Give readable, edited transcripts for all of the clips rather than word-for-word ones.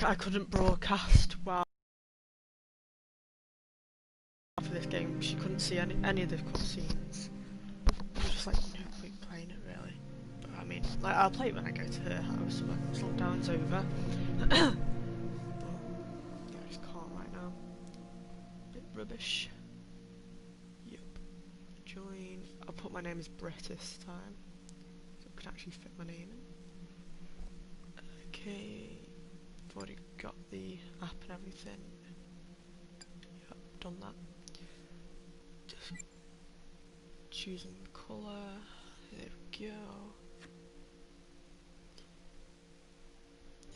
I couldn't broadcast while for this game. She couldn't see any of the cutscenes. I was just like, no point playing it really. But I mean, like I'll play it when I go to her house when lockdown's over. But yeah, I just can't right now. Bit rubbish. Yep. Join. I'll put my name as Brit this time, so I can actually fit my name in. Okay. I've already got the app and everything. Yep, done that. Just choosing the colour. There we go.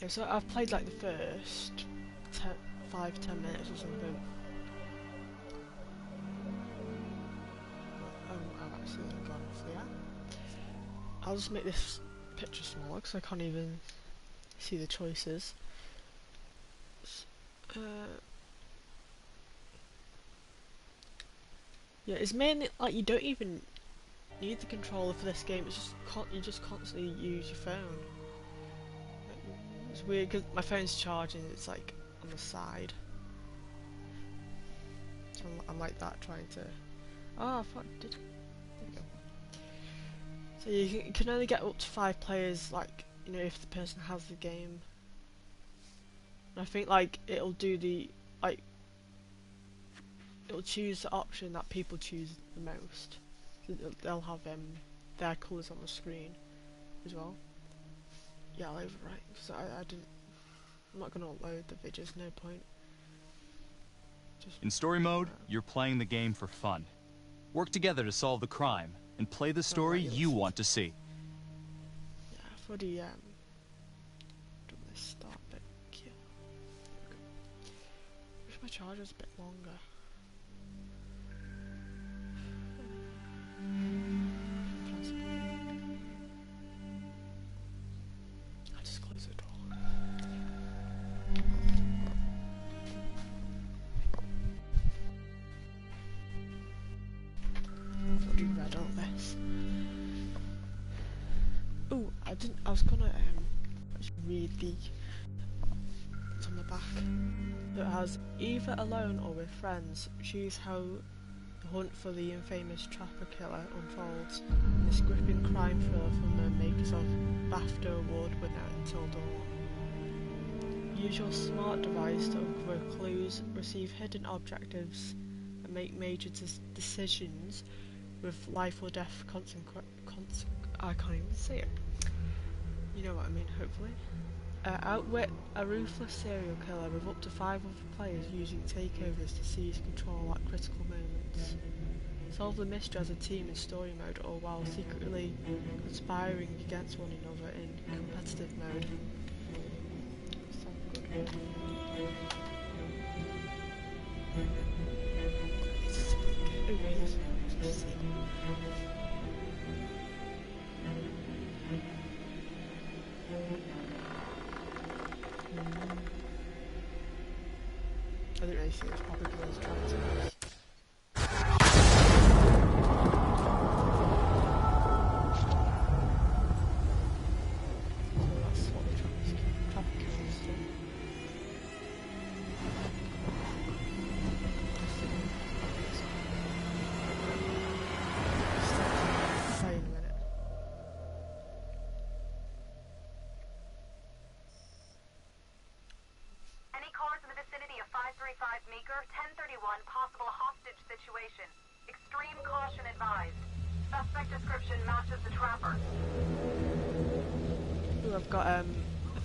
Yeah, so I've played like the first 5-10 minutes or something. Oh, I've actually gone off the app. I'll just make this picture smaller because I can't even see the choices. Yeah, it's mainly like you don't even need the controller for this game. It's just you just constantly use your phone. It's weird because my phone's charging. It's like on the side, so I'm like that trying to. Oh, I thought did. There we go. So you can only get up to 5 players, like if the person has the game. And I think like it'll do the like. It'll choose the option that people choose the most. So they'll have their colours on the screen as well. Yeah, I'll overwrite because I'm not gonna upload the videos. No point. Just in story mode, you're playing the game for fun. Work together to solve the crime and play the story you want to see. Yeah, for the done this start bit. Yeah. Wish my charger's a bit longer. I'll just close the door. I'll do red on this. Oh, I was gonna read it's on the back. It has either alone or with friends. Choose how the hunt for the infamous trapper killer unfolds in this gripping crime thriller from the makers of BAFTA Award winner Until Dawn. Use your smart device to uncover clues, receive hidden objectives, and make major decisions with life or death I can't even say it. You know what I mean, hopefully. Outwit a ruthless serial killer with up to 5 other players using takeovers to seize control at critical moments. Solve the mystery as a team in story mode or while secretly conspiring against one another in competitive mode. Sounds good. I didn't really see this probably because I was trying to that's what the traffic kills do. Play in a minute. Any callers in the vicinity of 535 Meeker, 1031, possible hostage situation. Extreme caution advised. Suspect description matches the trapper. Ooh, I've got a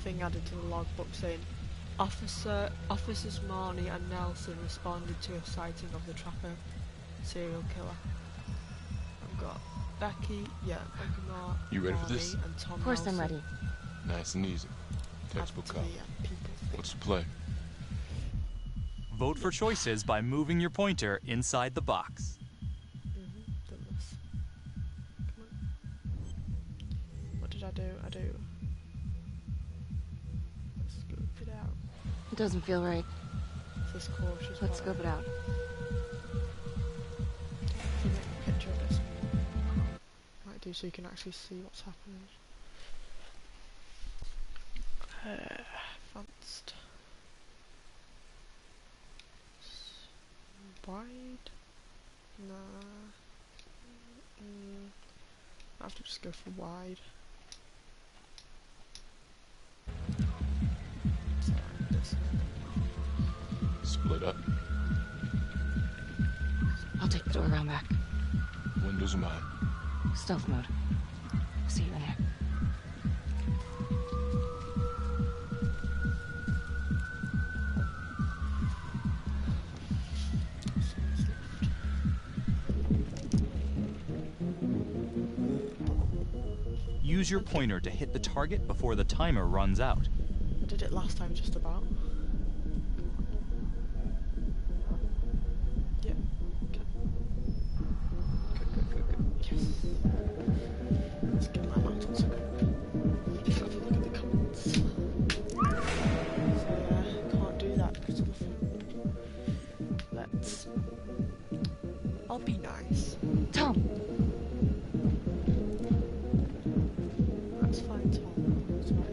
thing added to the logbook saying Officers Marnie and Nelson responded to a sighting of the trapper serial killer. I've got Becky, Mark, You ready for this? and Tom Of course Nelson. I'm ready. Nice and easy. Textbook Added to cop. the, people thing. What's the play? Vote for choices by moving your pointer inside the box. Done this. Come on. What did I do? Let's scoop it out. It doesn't feel right. This is cautious. Let's scope it out. Can you make a picture of this? Might do so you can actually see what's happening. Advanced. wide? Nah. I have to just go for wide. So like this. Split up. I'll take the door around back. Windows are mine. Stealth mode. I'll see you in there. Use your pointer to hit the target before the timer runs out. I did it last time just about. Yeah. Okay. Good. Yes. Let's get my mouse on second. Just have a look at the comments. So yeah, can't do that because of the phone. Let's... I'll be nice. Tom! That's fine, Tom. That's fine.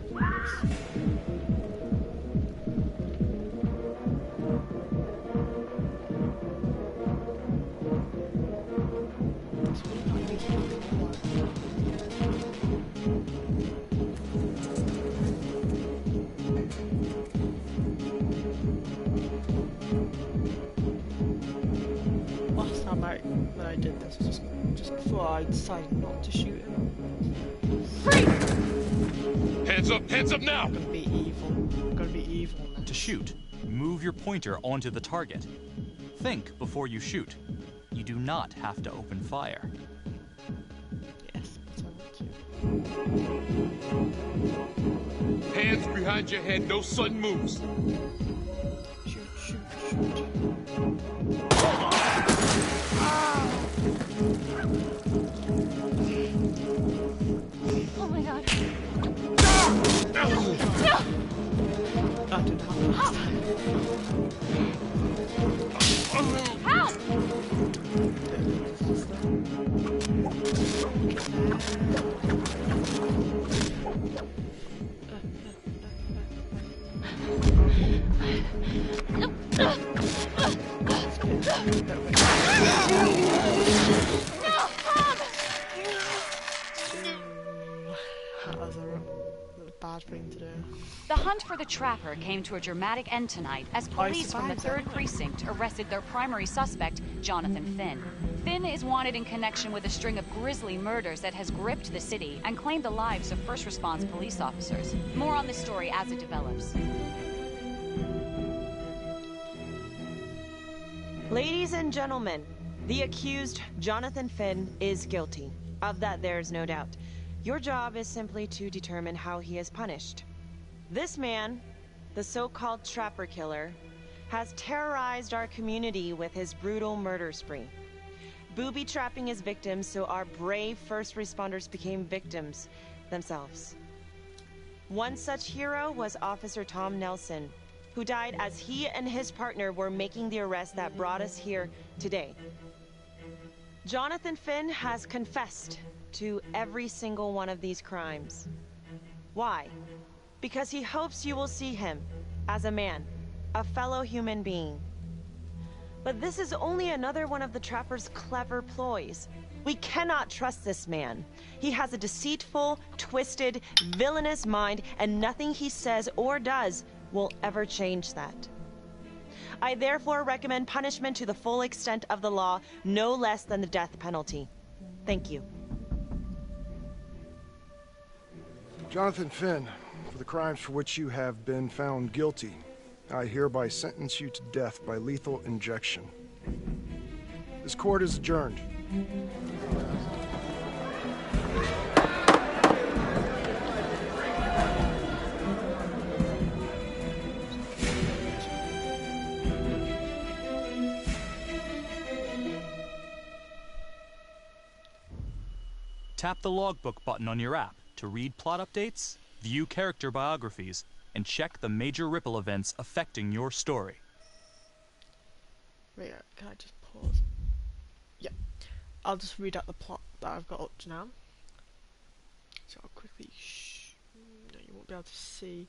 Last time when I did this was just before I decided not to shoot him. Hands up now! I'm gonna be evil. I'm gonna be evil now. To shoot, move your pointer onto the target. Think before you shoot. You do not have to open fire. Yes, but I want to. Hands behind your head, no sudden moves. Shoot. Oh my god. I didn't have it last time. Help! That was a bad thing to do. The hunt for the trapper came to a dramatic end tonight as police from the survived 3rd Precinct arrested their primary suspect, Jonathan Finn. Finn is wanted in connection with a string of grisly murders that has gripped the city and claimed the lives of first response police officers. More on this story as it develops. Ladies and gentlemen, the accused, Jonathan Finn, is guilty. Of that, there's no doubt. Your job is simply to determine how he is punished. This man, the so-called trapper killer, has terrorized our community with his brutal murder spree. Booby-trapping his victims so our brave first responders became victims themselves. One such hero was Officer Tom Nelson, who died as he and his partner were making the arrest that brought us here today. Jonathan Finn has confessed to every single one of these crimes. Why? Because he hopes you will see him as a man, a fellow human being. But this is only another one of the trapper's clever ploys. We cannot trust this man. He has a deceitful, twisted, villainous mind, and nothing he says or does will ever change that. I therefore recommend punishment to the full extent of the law, no less than the death penalty. Thank you. Jonathan Finn, for the crimes for which you have been found guilty, I hereby sentence you to death by lethal injection. This court is adjourned. Tap the logbook button on your app to read plot updates, view character biographies, and check the major ripple events affecting your story. Wait, can I just pause? Yeah. I'll just read out the plot that I've got up to now. So I'll quickly... No, you won't be able to see.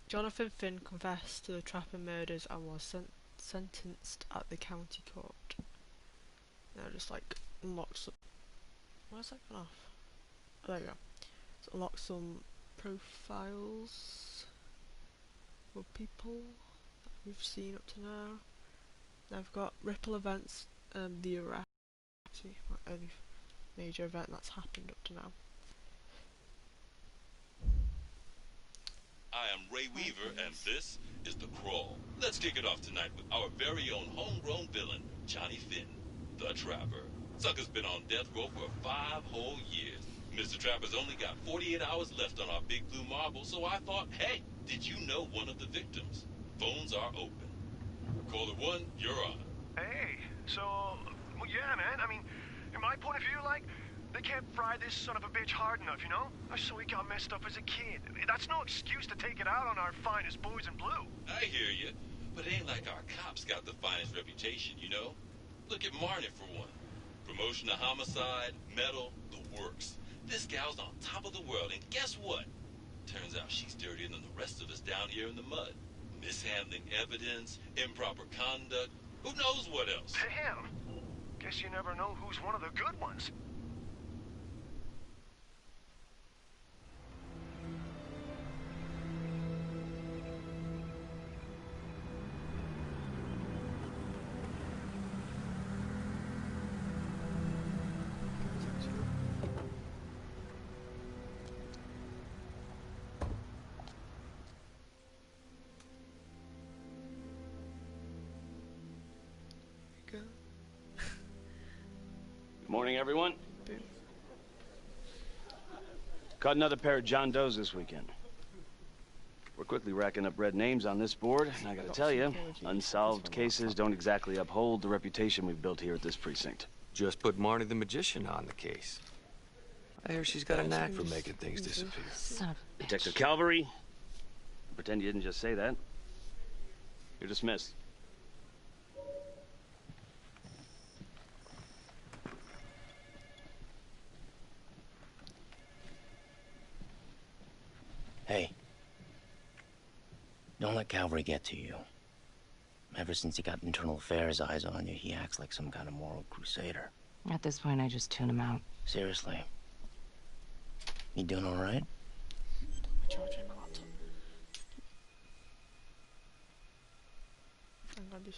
Jonathan Finn confessed to the trapper murders and was sentenced at the county court. Now just like unlock some. Where's that gone off? Oh, there you go. So unlock some profiles of people that we've seen up to now. Now I've got ripple events and the arrest. Actually, my only major event that's happened up to now. I am Ray Weaver, and this is The Crawl. Let's kick it off tonight with our very own homegrown villain, Johnny Finn, the Trapper. Sucker's been on death row for 5 whole years. Mr. Trapper's only got 48 hours left on our big blue marble, so I thought, hey, did you know one of the victims? Phones are open. Caller 1, you're on. Hey, so, well, yeah, man, I mean, in my point of view, like, they can't fry this son of a bitch hard enough, you know? So he got messed up as a kid. That's no excuse to take it out on our finest boys in blue. I hear you, but it ain't like our cops got the finest reputation, you know? Look at Marnie, for one. Promotion to homicide, medal, the works. This gal's on top of the world, and guess what? Turns out she's dirtier than the rest of us down here in the mud. Mishandling evidence, improper conduct, who knows what else? Damn. Guess you never know who's one of the good ones. Morning, everyone. Boom. Caught another pair of John Does this weekend. We're quickly racking up red names on this board, and I gotta tell you, unsolved cases don't exactly uphold the reputation we've built here at this precinct. Just put Marnie the Magician on the case. I hear she's got a knack for making things disappear. Son of a bitch. Detective Calvary, pretend you didn't just say that. You're dismissed. Hey, don't let Calvary get to you. Ever since he got internal affairs eyes on you, he acts like some kind of moral crusader. At this point, I just tune him out. Seriously. You doing all right? Charging my laptop.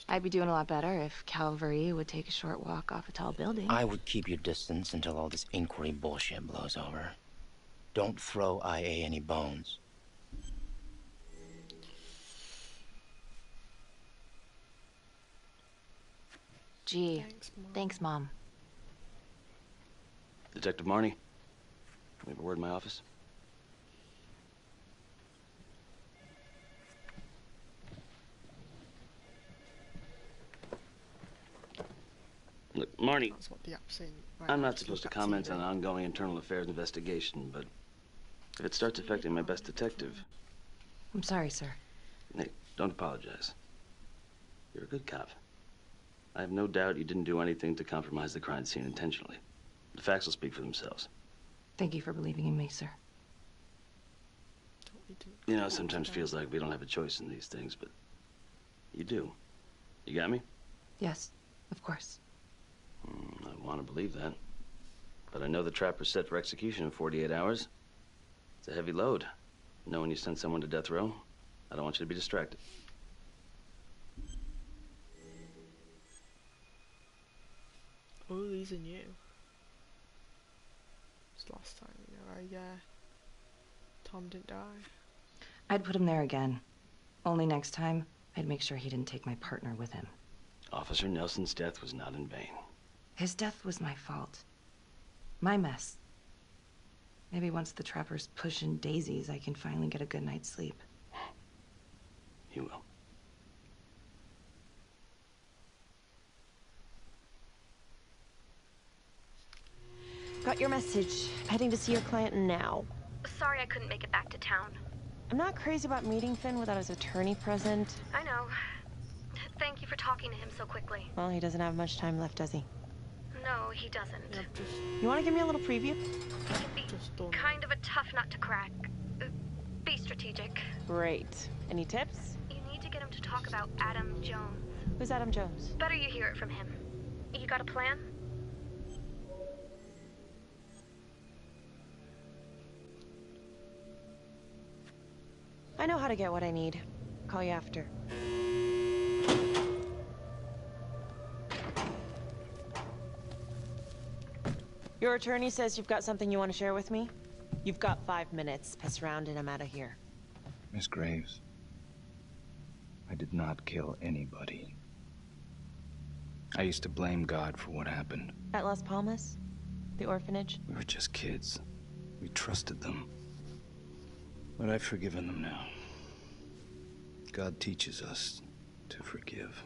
I'd be doing a lot better if Calvary would take a short walk off a tall building. I would keep your distance until all this inquiry bullshit blows over. Don't throw IA any bones. Gee, thanks, Mom. Detective Marnie, we have a word in my office. Look, Marnie, That's what the app's saying. Right, I'm now, not just supposed to look at comment TV. on an ongoing internal affairs investigation, but if it starts affecting my best detective... I'm sorry, sir. Hey, don't apologize. You're a good cop. I have no doubt you didn't do anything to compromise the crime scene intentionally. The facts will speak for themselves. Thank you for believing in me, sir. You know, it sometimes feels like we don't have a choice in these things, but you do. You got me? Yes, of course. I want to believe that. But I know the Trapper's set for execution in 48 hours. It's a heavy load. Knowing you sent someone to death row, I don't want you to be distracted. Oh, these are new. It's last time, you know, Tom didn't die. I'd put him there again. Only next time, I'd make sure he didn't take my partner with him. Officer Nelson's death was not in vain. His death was my fault. My mess. Maybe once the Trapper's pushing daisies, I can finally get a good night's sleep. You will. Got your message. Heading to see your client now. Sorry I couldn't make it back to town. I'm not crazy about meeting Finn without his attorney present. I know. Thank you for talking to him so quickly. Well, he doesn't have much time left, does he? No, he doesn't. You want to give me a little preview? He can be kind of a tough nut to crack. Be strategic. Great. Any tips? You need to get him to talk about Adam Jones. Who's Adam Jones? Better you hear it from him. You got a plan? I know how to get what I need. Call you after. Your attorney says you've got something you want to share with me? You've got 5 minutes. Piss around and I'm out of here. Miss Graves, I did not kill anybody. I used to blame God for what happened. At Las Palmas? The orphanage? We were just kids. We trusted them. But I've forgiven them now. God teaches us to forgive.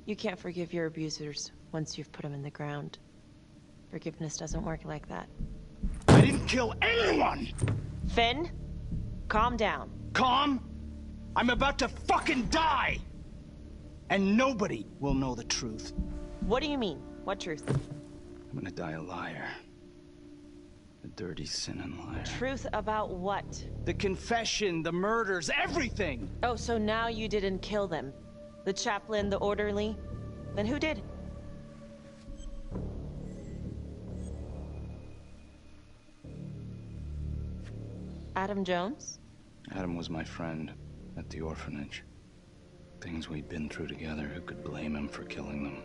You can't forgive your abusers once you've put them in the ground. Forgiveness doesn't work like that. I didn't kill anyone! Finn, calm down. Calm? I'm about to fucking die! And nobody will know the truth. What do you mean? What truth? I'm gonna die a liar. A dirty, sinning liar. Truth about what? The confession, the murders, everything! Oh, so now you didn't kill them? The chaplain, the orderly? Then who did? Adam Jones? Adam was my friend at the orphanage. Things we'd been through together, who could blame him for killing them?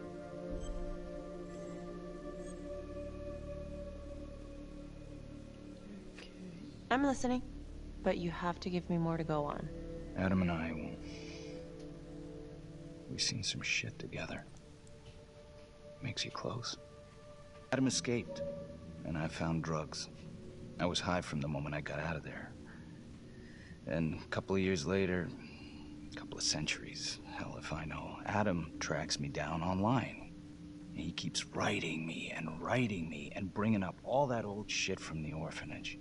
I'm listening, but you have to give me more to go on. Adam and I, we've seen some shit together. Makes you close. Adam escaped, and I found drugs. I was high from the moment I got out of there. And a couple of years later, a couple of centuries, hell if I know, Adam tracks me down online. And he keeps writing me and bringing up all that old shit from the orphanage.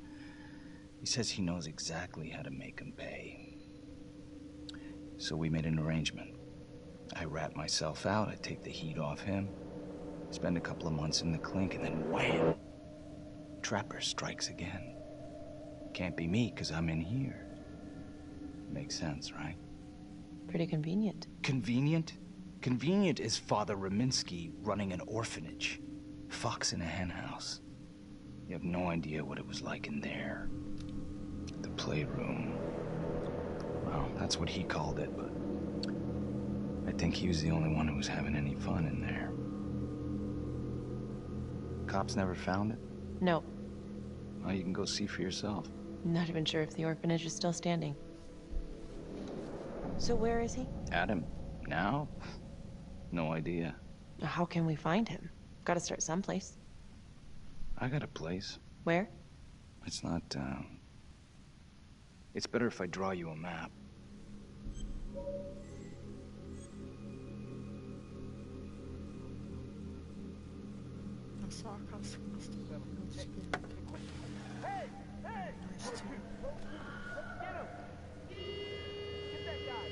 He says he knows exactly how to make him pay. So we made an arrangement. I rat myself out, I take the heat off him, spend a couple of months in the clink, and then wham! Trapper strikes again. Can't be me, 'cause I'm in here. Makes sense, right? Pretty convenient. Convenient? Convenient is Father Raminsky running an orphanage. Fox in a hen house. You have no idea what it was like in there. The playroom. Well, that's what he called it, but I think he was the only one who was having any fun in there. Cops never found it? No. Well, you can go see for yourself. Not even sure if the orphanage is still standing. So where is he? Adam? Now? No idea. How can we find him? Gotta start someplace. I got a place. Where? It's not, It's better if I draw you a map. Hey! Hey! Nice too. Get him! Get that guy!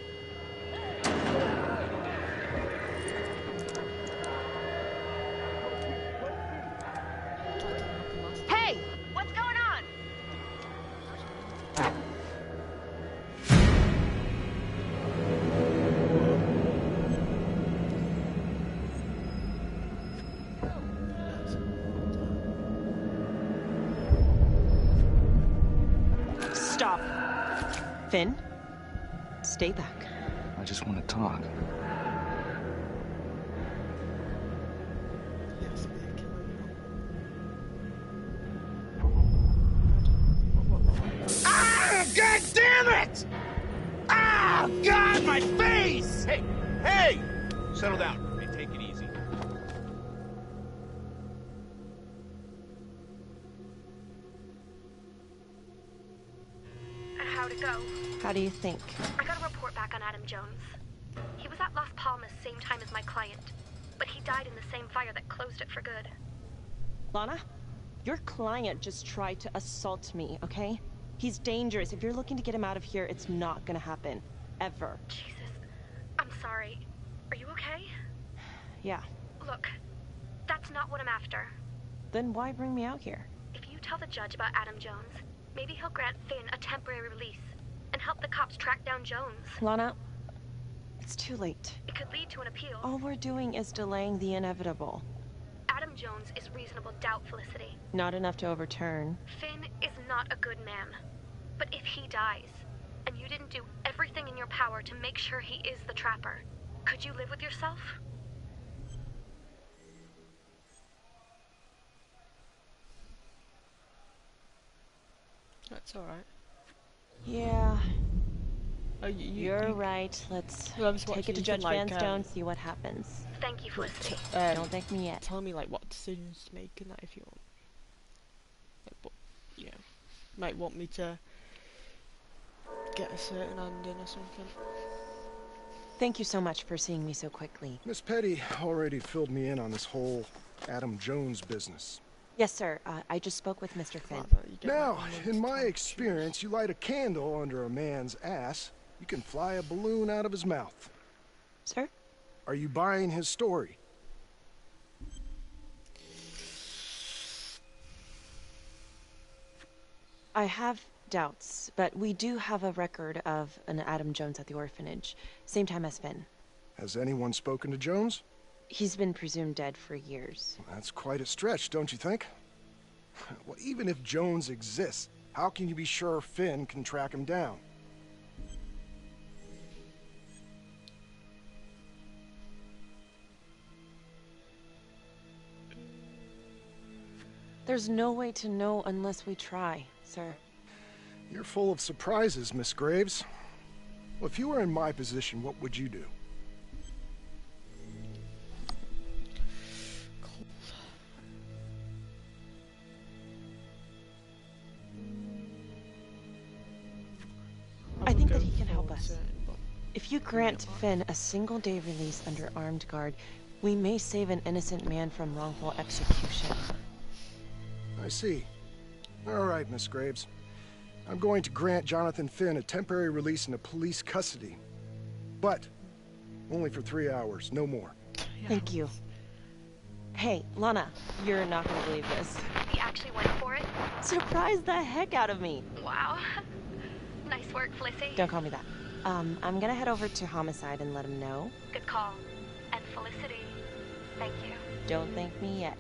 Hey! What's going on? Stop. Finn, stay back. I just want to talk. Ah! God damn it! Ah! God, my face! Hey! Hey! Settle down. Hey, take it easy. How'd it go? How do you think? I got a report back on Adam Jones. He was at Las Palmas same time as my client, but he died in the same fire that closed it for good. Lana, your client just tried to assault me, okay? He's dangerous. If you're looking to get him out of here, it's not gonna happen. Ever. Jesus. I'm sorry. Are you okay? Yeah. Look, that's not what I'm after. Then why bring me out here? If you tell the judge about Adam Jones, maybe he'll grant Finn a temporary release and help the cops track down Jones. Lana, It's too late. It could lead to an appeal. All we're doing is delaying the inevitable. Adam Jones is reasonable doubt, Felicity. Not enough to overturn. Finn is not a good man. But if he dies, and you didn't do everything in your power to make sure he is the Trapper, could you live with yourself? That's alright. Yeah. Oh, You're right. Let's take it to Judge Van Stone, see what happens. Thank you, Felicity. Don't thank me yet. Tell me like what decisions to make and that if you want. Like, but, yeah. Might want me to get a certain hand in or something. Thank you so much for seeing me so quickly. Miss Petty already filled me in on this whole Adam Jones business. Yes, sir. I just spoke with Mr. Finn. Now, in my experience, you light a candle under a man's ass, you can fly a balloon out of his mouth. Sir? Are you buying his story? I have doubts, but we do have a record of an Adam Jones at the orphanage. Same time as Finn. Has anyone spoken to Jones? He's been presumed dead for years. That's quite a stretch, don't you think? Well, even if Jones exists, how can you be sure Finn can track him down? There's no way to know unless we try, sir. You're full of surprises, Miss Graves. Well, if you were in my position, what would you do? I think that he can help us. If you grant Finn a single-day release under armed guard, we may save an innocent man from wrongful execution. I see. All right, Miss Graves. I'm going to grant Jonathan Finn a temporary release into police custody. But only for 3 hours, no more. Thank you. Hey, Lana, you're not gonna believe this. He actually went for it? Surprised the heck out of me. Wow. Nice work, Felicity. Don't call me that. I'm gonna head over to Homicide and let him know. Good call. And Felicity, thank you. Don't thank me yet.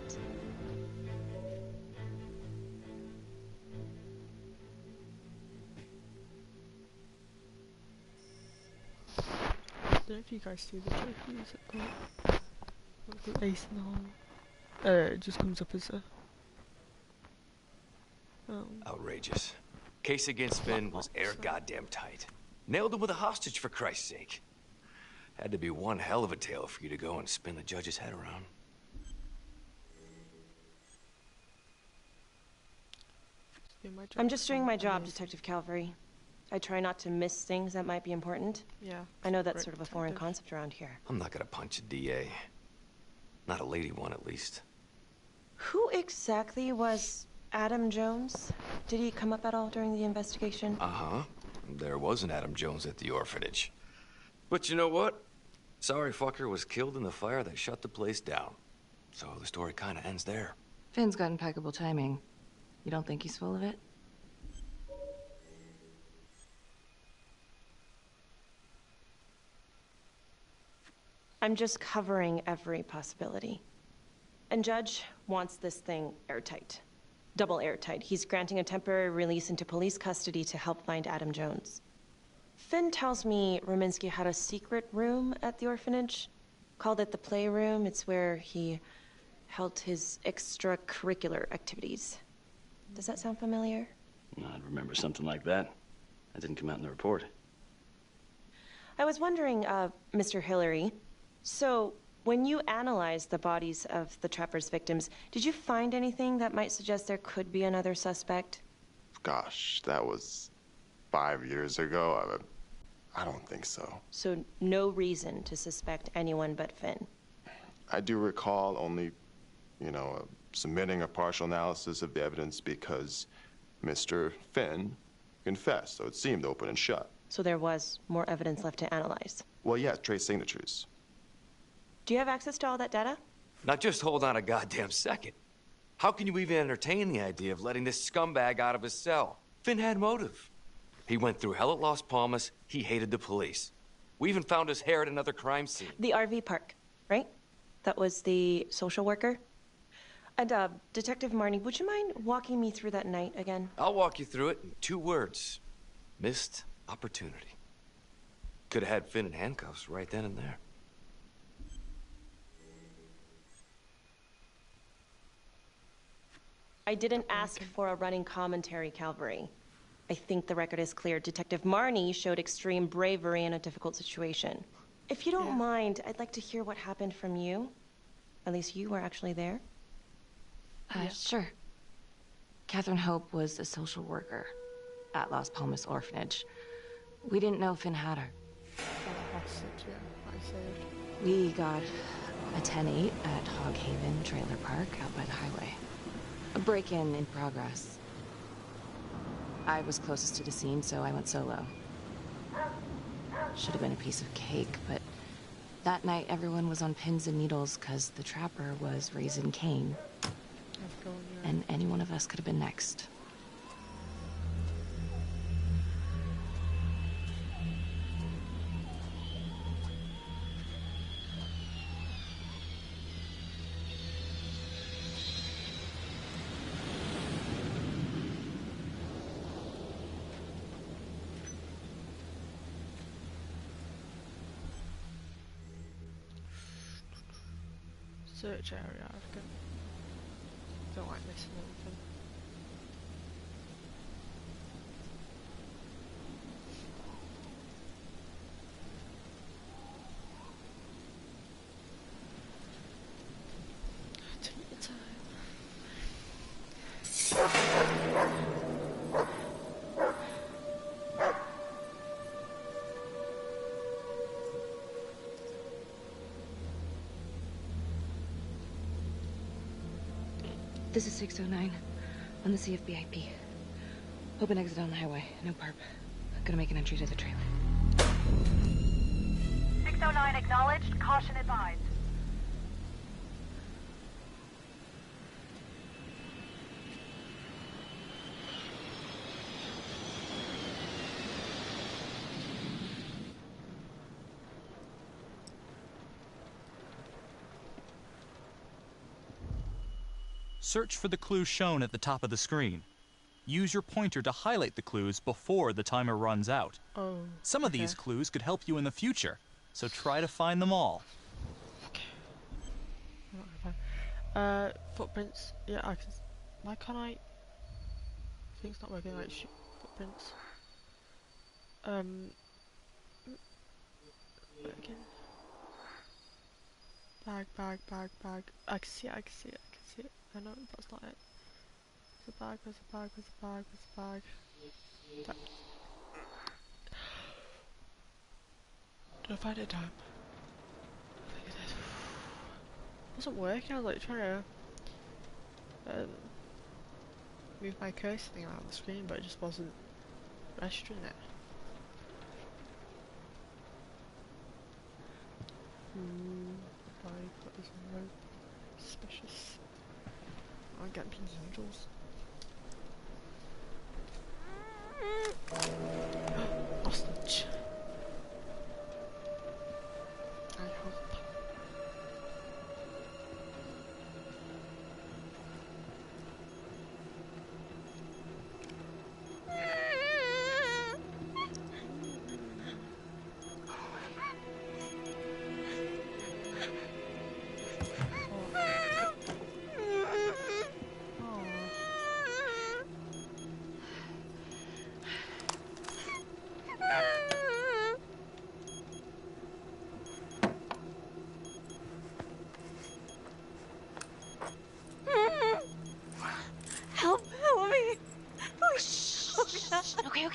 I don't know if you guys see the trophies at the ace in the hole. It just comes up as a... Outrageous. Case against Finn was air goddamn tight. Nailed him with a hostage, for Christ's sake. Had to be one hell of a tale for you to go and spin the judge's head around. I'm just doing my job, Detective Calvary. I try not to miss things that might be important. Yeah. I know that's sort of a foreign concept around here. I'm not gonna punch a DA. Not a lady one, at least. Who exactly was Adam Jones? Did he come up at all during the investigation? Uh-huh. There was an Adam Jones at the orphanage. But you know what? Sorry fucker was killed in the fire that shut the place down. So the story kind of ends there. Finn's got impeccable timing. You don't think he's full of it? I'm just covering every possibility. And Judge wants this thing airtight. Double airtight. He's granting a temporary release into police custody to help find Adam Jones. Finn tells me Rominsky had a secret room at the orphanage. Called it the playroom. It's where he held his extracurricular activities. Does that sound familiar? I'd remember something like that. That didn't come out in the report. I was wondering, Mr. Hillary, so when you analyzed the bodies of the Trapper's victims, did you find anything that might suggest there could be another suspect? Gosh, that was 5 years ago. I don't think so. So no reason to suspect anyone but Finn? I do recall only, submitting a partial analysis of the evidence because Mr. Finn confessed, so it seemed open and shut. So there was more evidence left to analyze? Well, yeah, trace signatures. Do you have access to all that data? Now just hold on a goddamn second. How can you even entertain the idea of letting this scumbag out of his cell? Finn had motive. He went through hell at Las Palmas, he hated the police. We even found his hair at another crime scene. The RV park, right? That was the social worker. And, Detective Marnie, would you mind walking me through that night again? I'll walk you through it in 2 words. Missed opportunity. Could have had Finn in handcuffs right then and there. I didn't ask for a running commentary, Calvary. I think the record is clear. Detective Marnie showed extreme bravery in a difficult situation. If you don't mind, I'd like to hear what happened from you. At least you were actually there. Sure. Catherine Hope was a social worker at Las Palmas Orphanage. We didn't know Finn had her. We got a 10-8 at Hog Haven Trailer Park out by the highway. A break-in in progress. I was closest to the scene, so I went solo. Should have been a piece of cake, but that night everyone was on pins and needles because the trapper was raising Cain. And any one of us could have been next. Search area, I've got. Don't like missing anything. Take your time. This is 609 on the CFBIP. Open exit on the highway. No perp. Gonna make an entry to the trailer. 609 acknowledged. Caution advised. Search for the clues shown at the top of the screen. Use your pointer to highlight the clues before the timer runs out. Some of these clues could help you in the future, so try to find them all. Footprints. Yeah, I can. Why can't I? I think it's not working. Like footprints. Again. Bag. I can see it. I can see it. I know that's not it. There's a bag. Did I find it in time? I think it is. It wasn't working. I was like trying to move my cursor thing out of the screen, but it just wasn't registering it. What is no suspicious? I'm getting pins and needles. Hostage. I hope.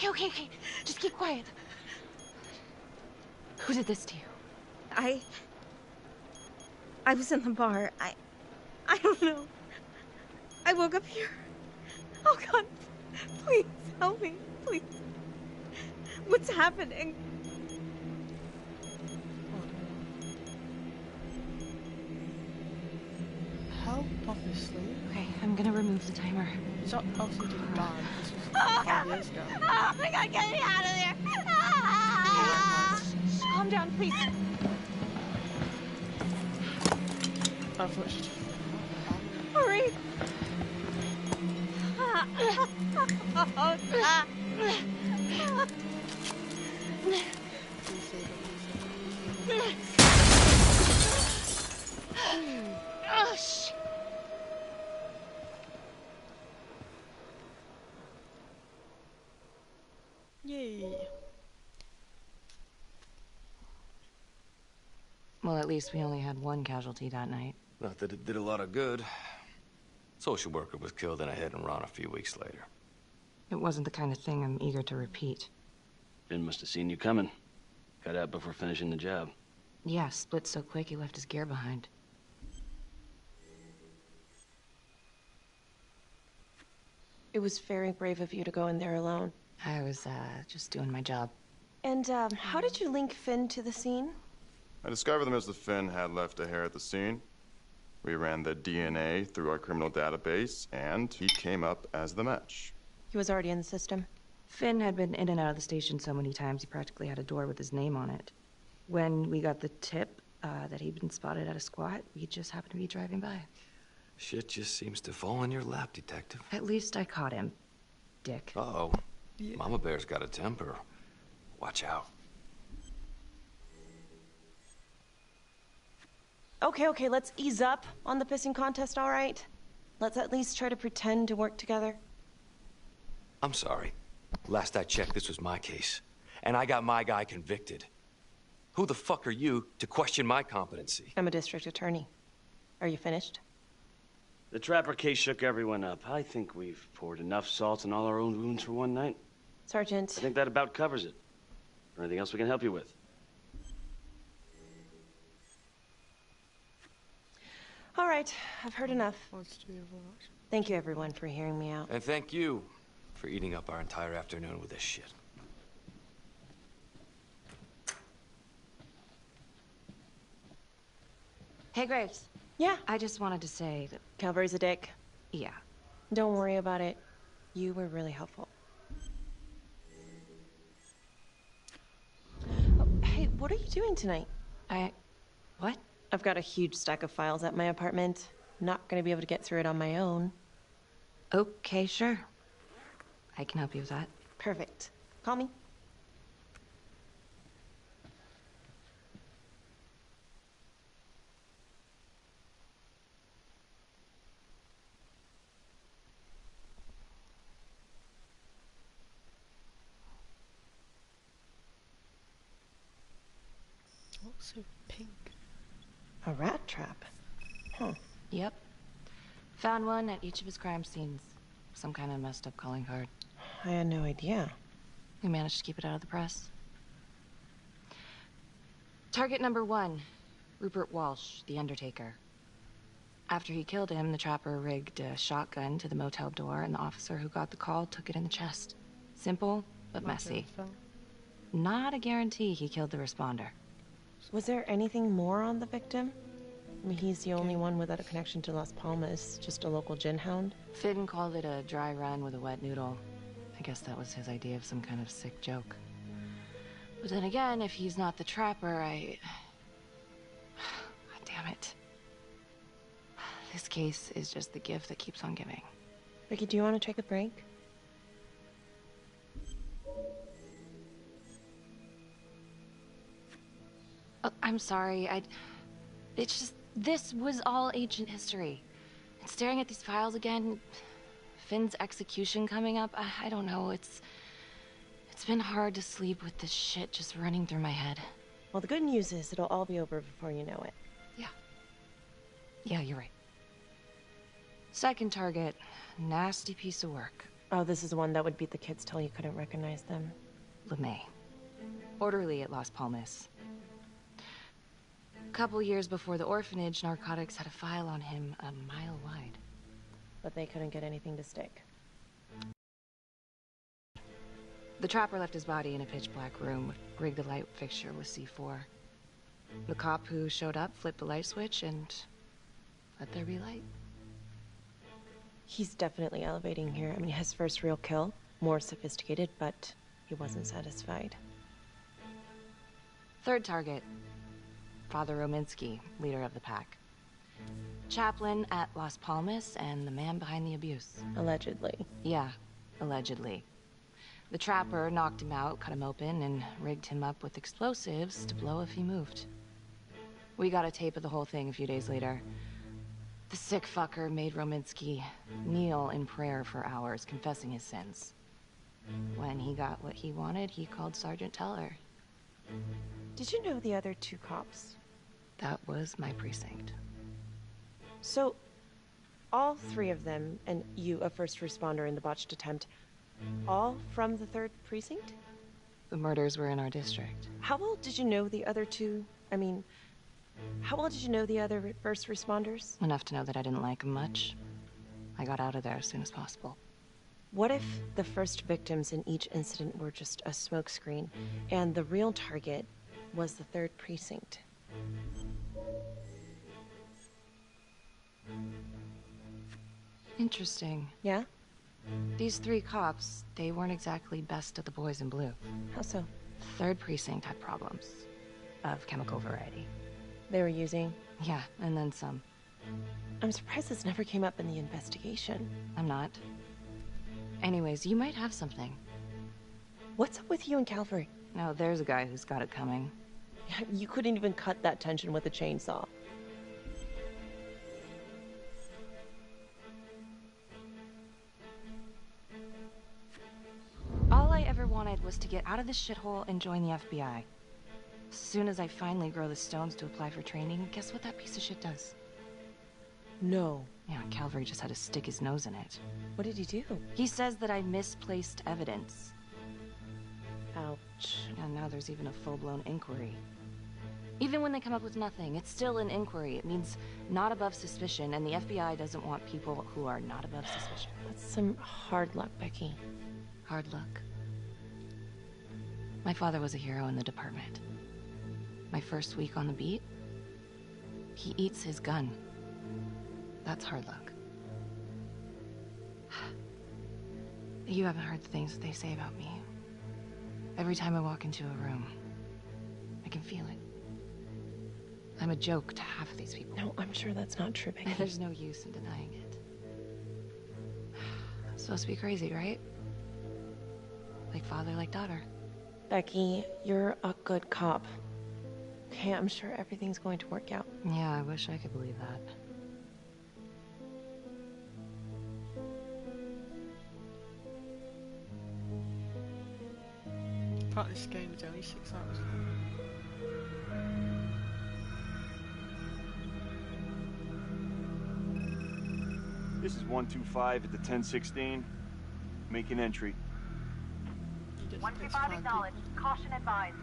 Okay. Just keep quiet. Who did this to you? I was in the bar. I don't know. I woke up here. Oh God, please help me, please. What's happening? Help, obviously. Okay, I'm gonna remove the timer. So obviously didn't die. This was 5 years ago. Oh my God, get me out of there! Calm calm down, please. I thought she... Hurry. Oh, shit. Yay. Well, at least we only had one casualty that night. Not that it did a lot of good. Social worker was killed in a hit-and-run a few weeks later. It wasn't the kind of thing I'm eager to repeat. Finn must have seen you coming. Got out before finishing the job. Yeah, split so quick he left his gear behind. It was very brave of you to go in there alone. I was, just doing my job. And, how did you link Finn to the scene? I discovered that Mr. Finn had left a hair at the scene. We ran the DNA through our criminal database, and he came up as the match. He was already in the system. Finn had been in and out of the station so many times he practically had a door with his name on it. When we got the tip that he'd been spotted at a squat, we just happened to be driving by. Shit just seems to fall in your lap, Detective. At least I caught him, dick. Uh-oh. Yeah. Mama Bear's got a temper. Watch out. Okay, let's ease up on the pissing contest, all right? Let's at least try to pretend to work together. I'm sorry. Last I checked, this was my case. And I got my guy convicted. Who the fuck are you to question my competency? I'm a district attorney. Are you finished? The Trapper case shook everyone up. I think we've poured enough salt in all our own wounds for one night. Sergeant. I think that about covers it. Or anything else we can help you with? All right, I've heard enough. Thank you, everyone, for hearing me out. And thank you for eating up our entire afternoon with this shit. Hey, Graves. Yeah? I just wanted to say that... Calvary's a dick. Yeah. Don't worry about it. You were really helpful. Oh, hey, what are you doing tonight? What? I've got a huge stack of files at my apartment. Not gonna be able to get through it on my own. Okay, sure. I can help you with that. Perfect. Call me. What's so pink? A rat trap? Huh. Yep. Found one at each of his crime scenes. Some kind of messed up calling card. I had no idea. We managed to keep it out of the press. Target number 1, Rupert Walsh, the Undertaker. After he killed him, the trapper rigged a shotgun to the motel door, and the officer who got the call took it in the chest. Simple, but messy. Not a guarantee he killed the responder. Was there anything more on the victim? I mean, he's the only one without a connection to Las Palmas, just a local gin hound. Finn called it a dry run with a wet noodle. I guess that was his idea of some kind of sick joke. But then again, if he's not the trapper, damn it. This case is just the gift that keeps on giving. Ricky, do you want to take a break? Oh, I'm sorry, it's just, this was all ancient history. And staring at these files again, Finn's execution coming up, I don't know, it's been hard to sleep with this shit just running through my head. Well, the good news is it'll all be over before you know it. Yeah, you're right. Second target, nasty piece of work. Oh, this is the one that would beat the kids till you couldn't recognize them. LeMay. Orderly at Las Palmas. A couple years before the orphanage, narcotics had a file on him a mile wide. But they couldn't get anything to stick. The trapper left his body in a pitch-black room, rigged a light fixture with C4. The cop who showed up flipped the light switch and let there be light. He's definitely elevating here. I mean, his first real kill, more sophisticated, but he wasn't satisfied. Third target, Father Rominsky, leader of the pack. Chaplain at Las Palmas and the man behind the abuse. Allegedly. Yeah, allegedly. The trapper knocked him out, cut him open, and rigged him up with explosives to blow if he moved. We got a tape of the whole thing a few days later. The sick fucker made Rominsky kneel in prayer for hours, confessing his sins. When he got what he wanted, he called Sergeant Teller. Did you know the other 2 cops? That was my precinct. So, all 3 of them, and you, a first responder in the botched attempt, all from the 3rd precinct? The murders were in our district. How well did you know the other 2? I mean, how well did you know the other first responders? Enough to know that I didn't like them much. I got out of there as soon as possible. What if the first victims in each incident were just a smokescreen, and the real target was the 3rd precinct? Interesting. Yeah? These 3 cops, they weren't exactly best of the boys in blue. How so? The 3rd precinct had problems. Of chemical variety. They were using? Yeah, and then some. I'm surprised this never came up in the investigation. I'm not. Anyways, you might have something. What's up with you and Calvary? No, there's a guy who's got it coming. You couldn't even cut that tension with a chainsaw. All I ever wanted was to get out of this shithole and join the FBI. As soon as I finally grow the stones to apply for training, guess what that piece of shit does? No. Yeah, Calvary just had to stick his nose in it. What did he do? He says that I misplaced evidence. Ouch. And now there's even a full-blown inquiry. Even when they come up with nothing, it's still an inquiry. It means not above suspicion, and the FBI doesn't want people who are not above suspicion. That's some hard luck, Becky. Hard luck. My father was a hero in the department. My first week on the beat, he eats his gun. That's hard luck. You haven't heard the things that they say about me. Every time I walk into a room, I can feel it. I'm a joke to half of these people. No, I'm sure that's not true, Becky. There's no use in denying it. I'm supposed to be crazy, right? Like father, like daughter. Becky, you're a good cop. Okay, I'm sure everything's going to work out. Yeah, I wish I could believe that. Apparently this game is only 6 hours. This is 125 at the 1016. Making entry. 125 acknowledged. Caution advised.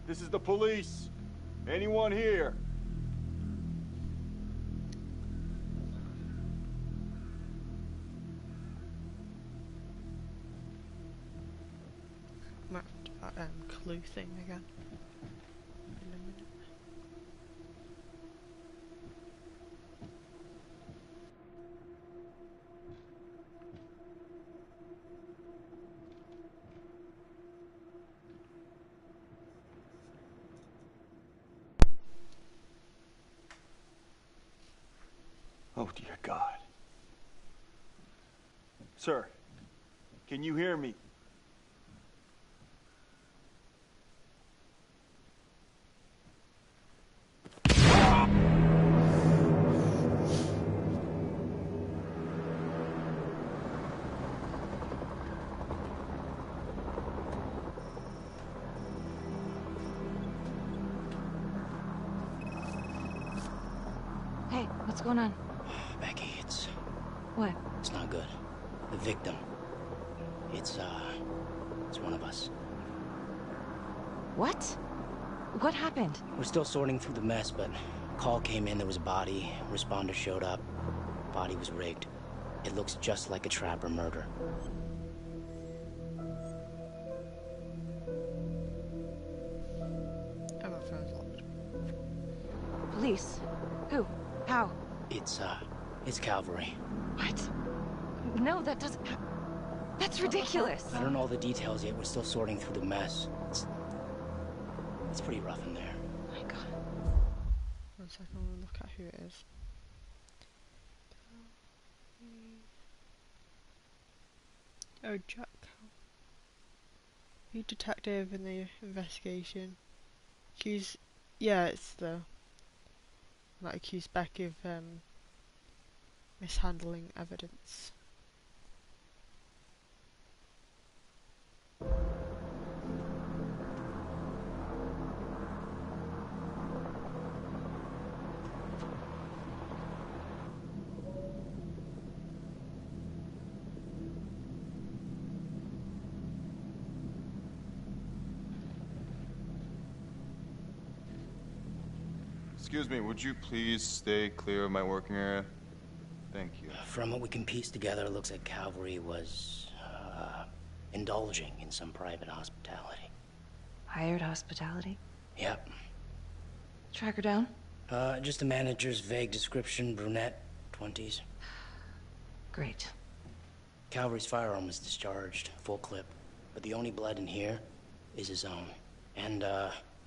This is the police. Anyone here? Might have to do that clue thing again. In a minute. Oh, dear God. Sir, can you hear me? Hey, what's going on? Becky, it's... What? It's not good. The victim. It's one of us. What? What happened? We're still sorting through the mess, but call came in, there was a body. Responder showed up. Body was rigged. It looks just like a trapper murder. I'm a Who? How? It's Calvary. What? No, that doesn't... That's ridiculous. I don't know all the details yet. We're still sorting through the mess. It's pretty rough in there. Oh my god. 1 second, I'm gonna look at who it is. Oh, Jack. Who's detective in the investigation? Yeah, it's the... That accused Becky of mishandling evidence. Excuse me, would you please stay clear of my working area? Thank you. From what we can piece together, it looks like Calvary was, indulging in some private hospitality. Hired hospitality? Yep. Track her down? Just the manager's vague description, brunette, 20s. Great. Calvary's firearm was discharged, full clip. But the only blood in here is his own. And,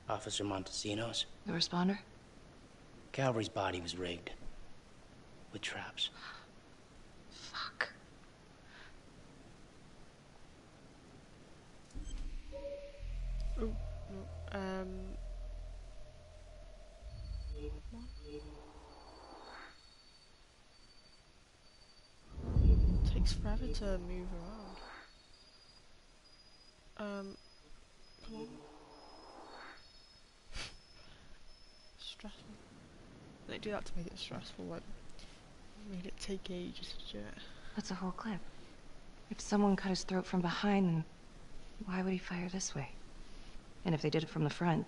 Officer Montesino's. The responder? Calvary's body was rigged. With traps. Fuck. Oh, no, takes forever to move around. Come on. Stressful. They do that to make it stressful, like, made it take ages to do it. That's a whole clip. If someone cut his throat from behind, then why would he fire this way? And if they did it from the front,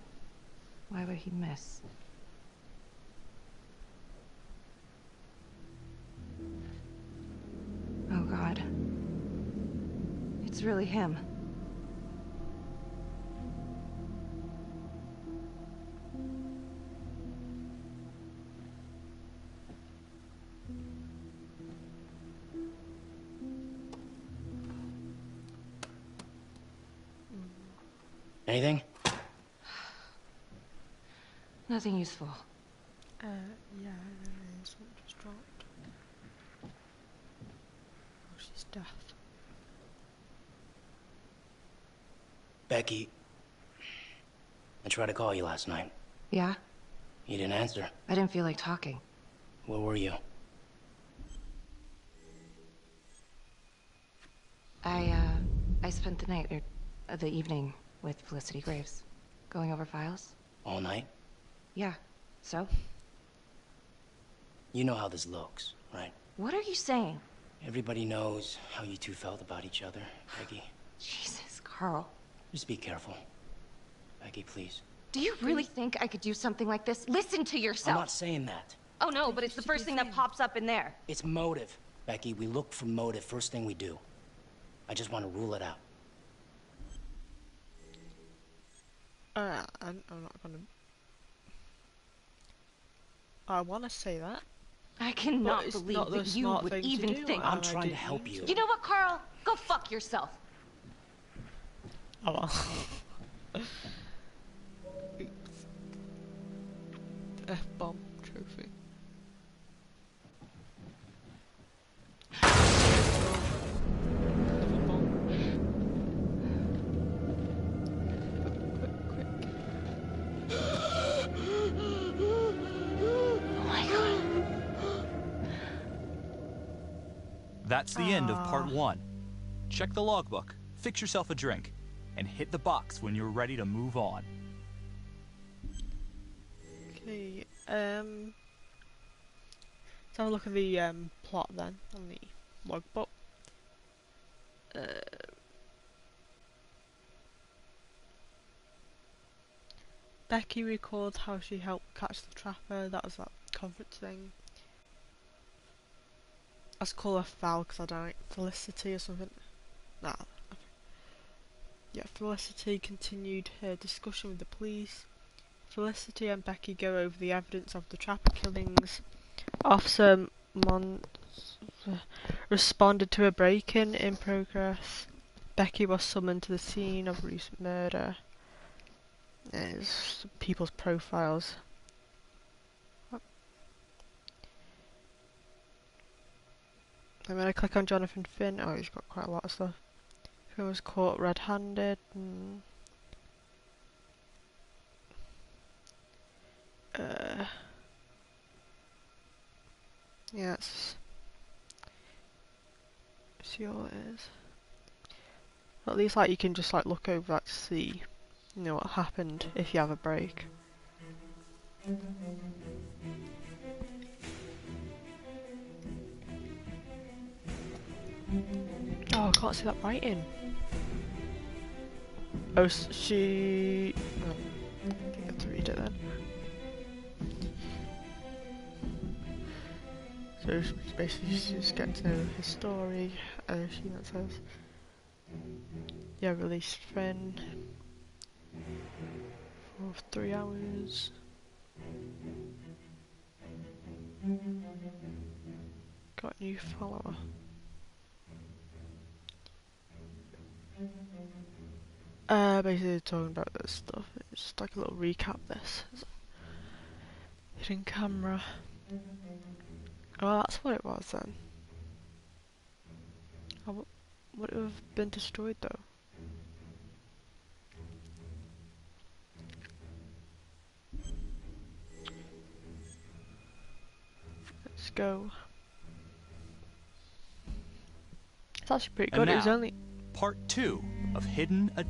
why would he miss? Oh God. It's really him. Anything? Nothing useful. Yeah, there is. What just dropped? Oh, she's deaf. Becky, I tried to call you last night. Yeah? You didn't answer. I didn't feel like talking. Where were you? I spent the night, or the evening, with Felicity Graves. Going over files. All night? Yeah. So? You know how this looks, right? What are you saying? Everybody knows how you two felt about each other, Becky. Jesus, Carl. Just be careful. Becky, please. Do you really think I could do something like this? Listen to yourself. I'm not saying that. Oh no, but it's the first thing that pops up in there. It's motive. Becky, we look for motive first thing we do. I just want to rule it out. I'm not gonna... I wanna say that. I cannot believe that you would even think... I'm trying to help you. You know what, Carl? Go fuck yourself. Oh well. F-bomb trophy. That's the end of part 1. Check the logbook, fix yourself a drink, and hit the box when you're ready to move on. Okay, let's have a look at the plot then, on the logbook. Becky records how she helped catch the trapper. That was that conference thing. Let's call her Val because I don't know, Felicity or something. Nah. Okay. Yeah, Felicity continued her discussion with the police. Felicity and Becky go over the evidence of the Trapper killings. Officer responded to a break-in in progress. Becky was summoned to the scene of recent murder. There's people's profiles. And when I click on Jonathan Finn, oh, he's got quite a lot of stuff. He was caught red-handed. Yeah, see all it is. At least, like, you can just like look over that to see, you know, what happened if you have a break. Oh, I can't see that writing. Oh, she... Oh, I think I have to read it then. So basically she just gets to know his story. She that says, yeah, released Finn for 3 hours. Got a new follower. Basically talking about this stuff. It's just like a little recap. This hidden camera. Oh, that's what it was then. Oh, would it have been destroyed though? Let's go. It's actually pretty good. And now, it was only part 2 of Hidden It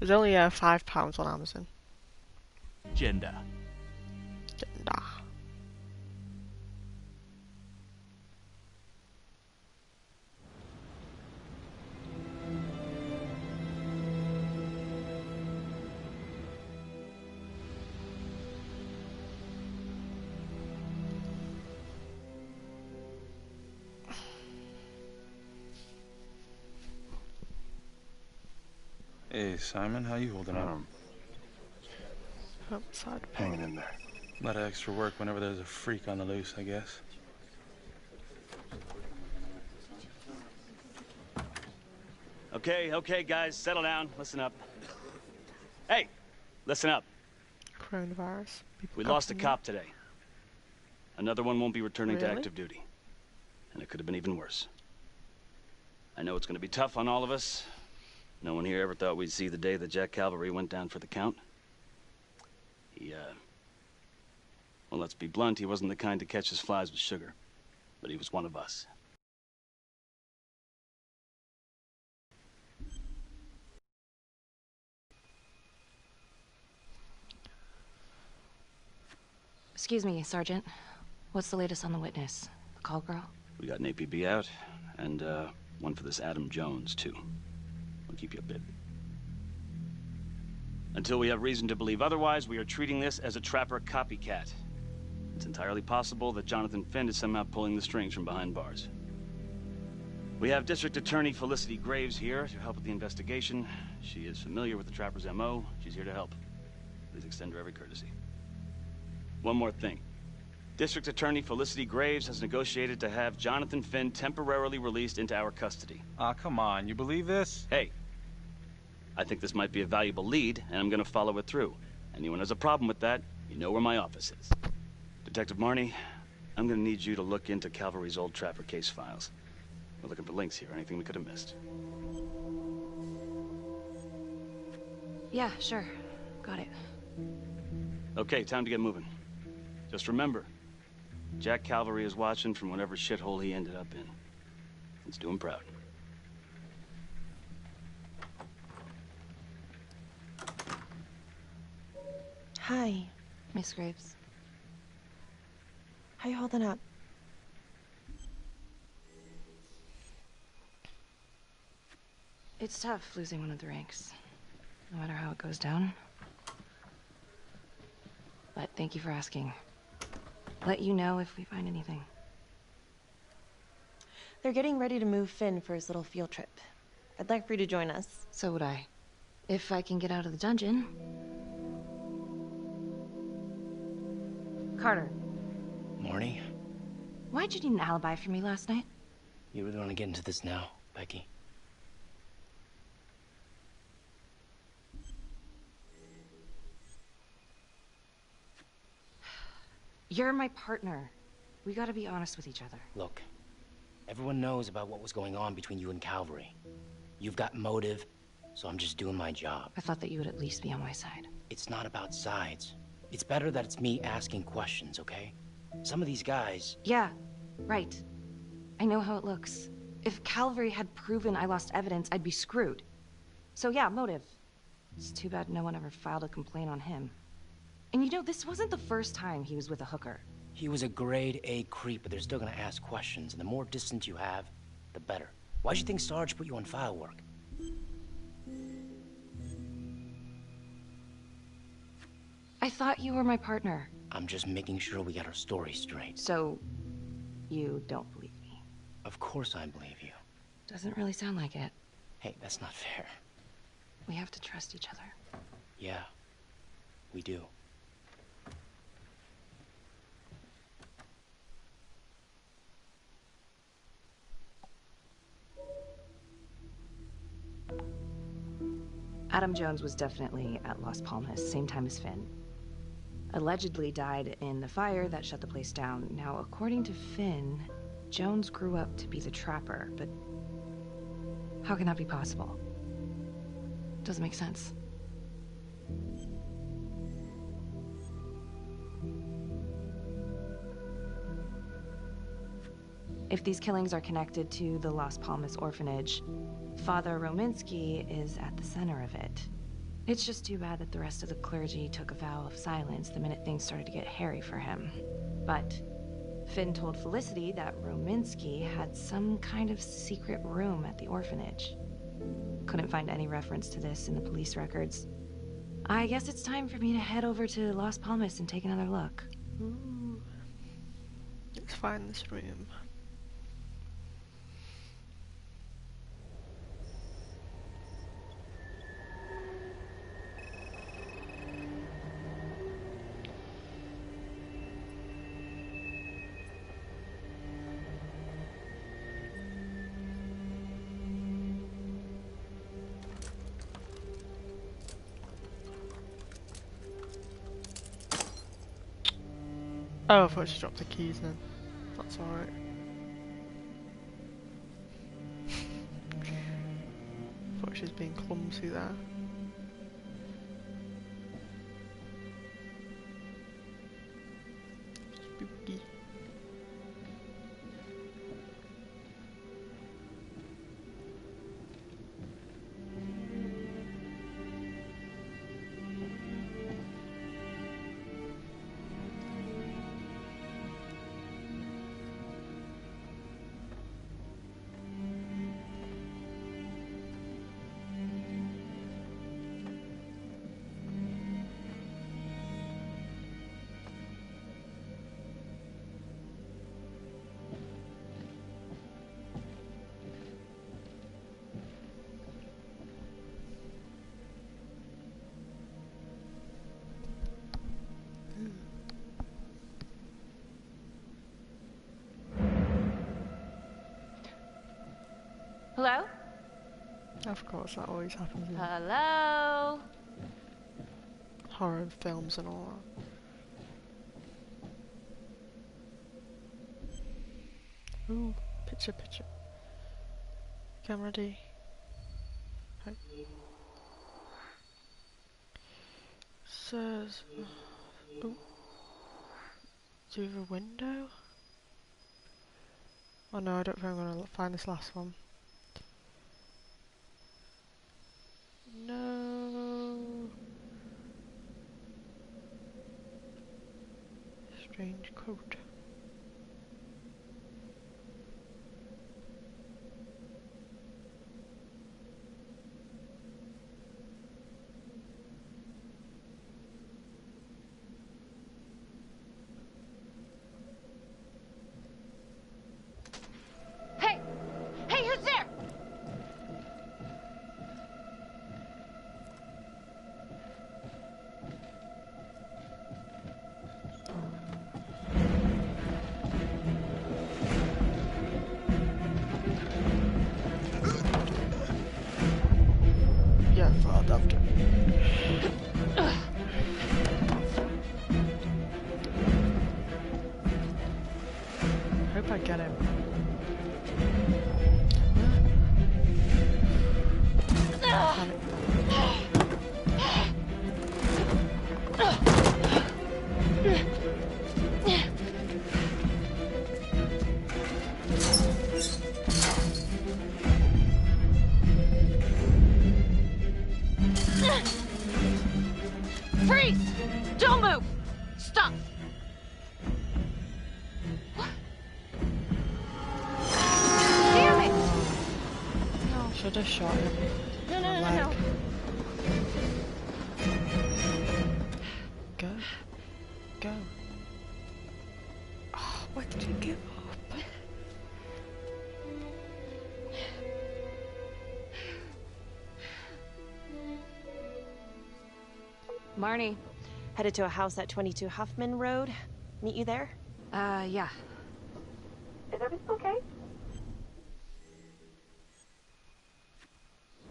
was only £5 on Amazon. Agenda. Hey, Simon, how you holding up? Outside. Hanging in there. A lot of extra work whenever there's a freak on the loose, I guess. Okay, guys, settle down. Listen up. Hey, listen up. Coronavirus. We lost a cop today. Another one won't be returning to active duty. And it could have been even worse. I know it's going to be tough on all of us. No one here ever thought we'd see the day that Jack Calvary went down for the count. Well, let's be blunt, he wasn't the kind to catch his flies with sugar. But he was one of us. Excuse me, Sergeant. What's the latest on the witness? The call girl? We got an APB out, and one for this Adam Jones, too. We'll keep you updated. Until we have reason to believe otherwise, we are treating this as a Trapper copycat. It's entirely possible that Jonathan Finn is somehow pulling the strings from behind bars. We have District Attorney Felicity Graves here to help with the investigation. She is familiar with the Trapper's MO. She's here to help. Please extend her every courtesy. One more thing. District Attorney Felicity Graves has negotiated to have Jonathan Finn temporarily released into our custody. Ah, come on. You believe this? Hey, I think this might be a valuable lead, and I'm going to follow it through. Anyone has a problem with that, you know where my office is. Detective Marnie, I'm going to need you to look into Calvary's old Trapper case files. We're looking for links here, anything we could have missed. Yeah, sure. Got it. Okay, time to get moving. Just remember, Jack Calvary is watching from whatever shithole he ended up in. Let's do him proud. Hi. Miss Graves. How you holding up? It's tough losing one of the ranks, no matter how it goes down. But thank you for asking. Let you know if we find anything. They're getting ready to move Finn for his little field trip. I'd like for you to join us. So would I. If I can get out of the dungeon. Carter. Marnie? Why'd you need an alibi for me last night? You really want to get into this now, Becky? You're my partner. We gotta be honest with each other. Look, everyone knows about what was going on between you and Calvary. You've got motive, so I'm just doing my job. I thought that you would at least be on my side. It's not about sides. It's better that it's me asking questions, okay? Some of these guys... Yeah, right. I know how it looks. If Calvary had proven I lost evidence, I'd be screwed. So yeah, motive. It's too bad no one ever filed a complaint on him. And you know, this wasn't the first time he was with a hooker. He was a grade A creep, but they're still gonna ask questions, and the more distance you have, the better. Why'd you think Sarge put you on file work? I thought you were my partner. I'm just making sure we got our story straight. So, you don't believe me? Of course I believe you. Doesn't really sound like it. Hey, that's not fair. We have to trust each other. Yeah, we do. Adam Jones was definitely at Las Palmas, same time as Finn. Allegedly died in the fire that shut the place down. Now, according to Finn, Jones grew up to be the trapper, but how can that be possible? Doesn't make sense. If these killings are connected to the Las Palmas orphanage, Father Rominsky is at the center of it. It's just too bad that the rest of the clergy took a vow of silence the minute things started to get hairy for him. But Finn told Felicity that Rominsky had some kind of secret room at the orphanage. Couldn't find any reference to this in the police records. I guess it's time for me to head over to Las Palmas and take another look. Ooh. Let's find this room. Oh, I thought she dropped the keys then. That's alright. Thought she was being clumsy there. Spooky. Hello? Of course, that always happens in Hello? horror films and all that. Ooh, picture. Camera ready. Okay. Says, ooh. Do you have a window? Oh no, I don't think I'm gonna find this last one. No. Strange coat. Hey! Hey, who's there? Get him. Freeze! Don't move! Stop! What? Damn it! No. Should have shot him. No. Go. Go. Oh, why did you give up? Marnie, headed to a house at 22 Huffman Road. Meet you there? Yeah. Is everything okay?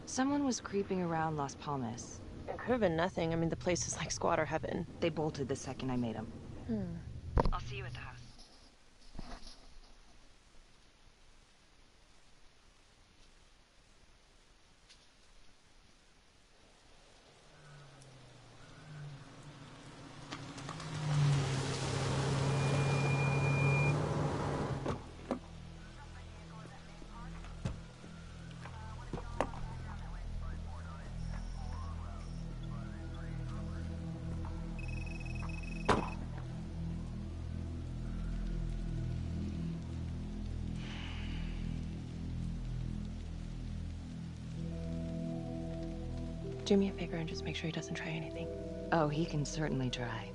Someone was creeping around Las Palmas. It could have been nothing. I mean, the place is like squatter heaven. They bolted the second I made them. I'll see you at the house. Do me a favor and just make sure he doesn't try anything. Oh, he can certainly try.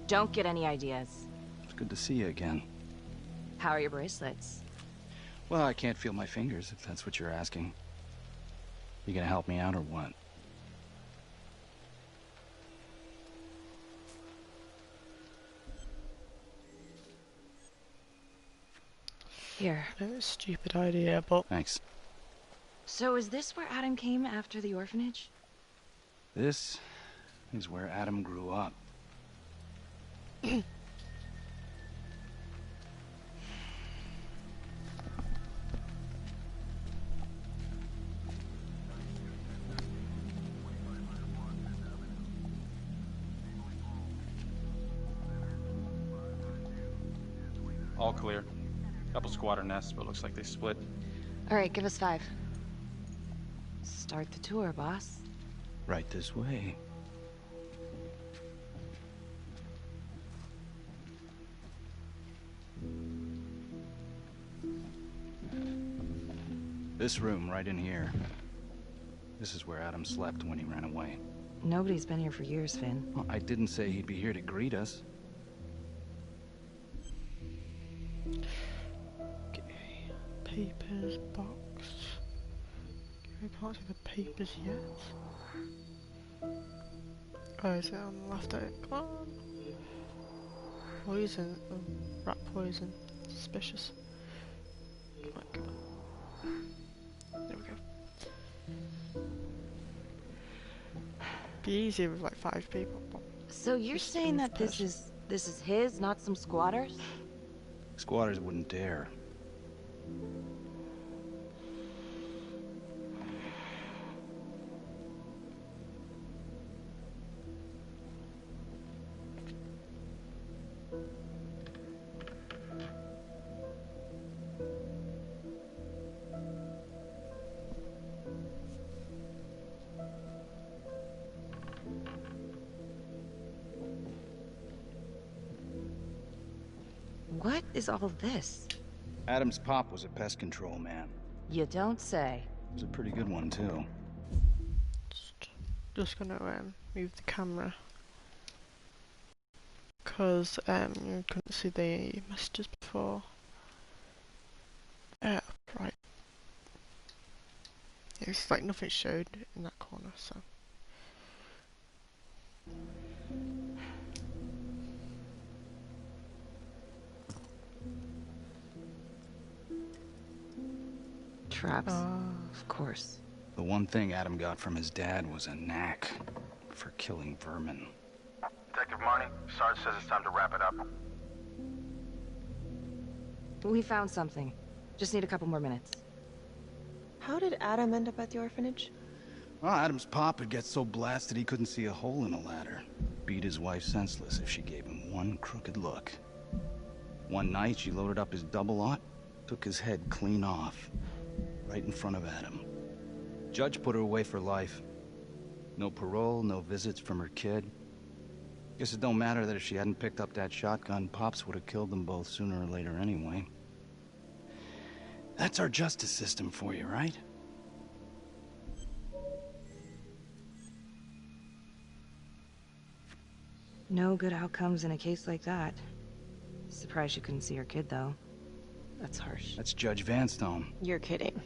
Don't get any ideas. It's good to see you again. How are your bracelets? Well, I can't feel my fingers, if that's what you're asking. You gonna help me out or what? Here. That was a stupid idea, but... Thanks. So is this where Adam came after the orphanage? This is where Adam grew up. All clear. Couple squatter nests, but looks like they split. All right, give us 5. Start the tour, boss. Right this way. This room right in here. This is where Adam slept when he ran away. Nobody's been here for years, Finn. Well, I didn't say he'd be here to greet us. Papers, box. I can't see the papers yet. Oh, is it on the left? Come on. Poison. Rat poison. Suspicious. Come on, come on. There we go. Be easier with like 5 people. So you're saying that this is his, not some squatters? Squatters wouldn't dare. What is all this? Adam's pop was a pest control man. You don't say. He was a pretty good one, too. Just gonna move the camera. Because you couldn't see the messages before. Right. Yeah, it's like nothing showed in that corner, so. Traps. Of course. The one thing Adam got from his dad was a knack for killing vermin. Detective Marnie, Sarge says it's time to wrap it up. We found something. Just need a couple more minutes. How did Adam end up at the orphanage? Well, Adam's pop would get so blasted he couldn't see a hole in a ladder. Beat his wife senseless if she gave him one crooked look. One night, she loaded up his double-aught, took his head clean off, right in front of Adam. Judge put her away for life. No parole, no visits from her kid. Guess it don't matter that if she hadn't picked up that shotgun, Pops would have killed them both sooner or later anyway. That's our justice system for you, right? No good outcomes in a case like that. Surprised she couldn't see her kid, though. That's harsh. That's Judge Vanstone. You're kidding.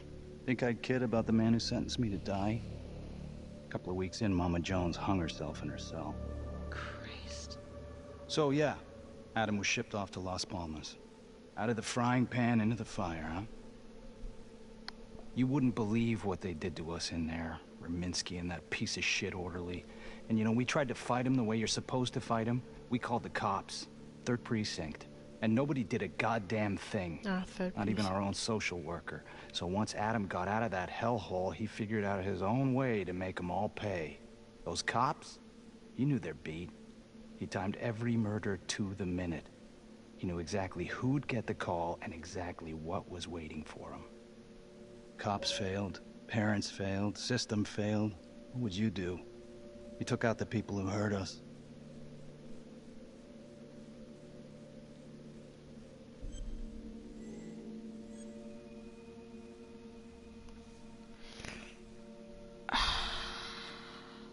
Think I'd kid about the man who sentenced me to die? A couple of weeks in, Mama Jones hung herself in her cell. Christ. So yeah, Adam was shipped off to Las Palmas. Out of the frying pan into the fire, huh? You wouldn't believe what they did to us in there. Raminsky and that piece of shit orderly. And you know, we tried to fight him the way you're supposed to fight him. We called the cops. 3rd Precinct. And nobody did a goddamn thing. Not even our own social worker. So once Adam got out of that hellhole, he figured out his own way to make them all pay. Those cops, he knew their beat. He timed every murder to the minute. He knew exactly who'd get the call and exactly what was waiting for him. Cops failed, parents failed, system failed. What would you do? You took out the people who hurt us.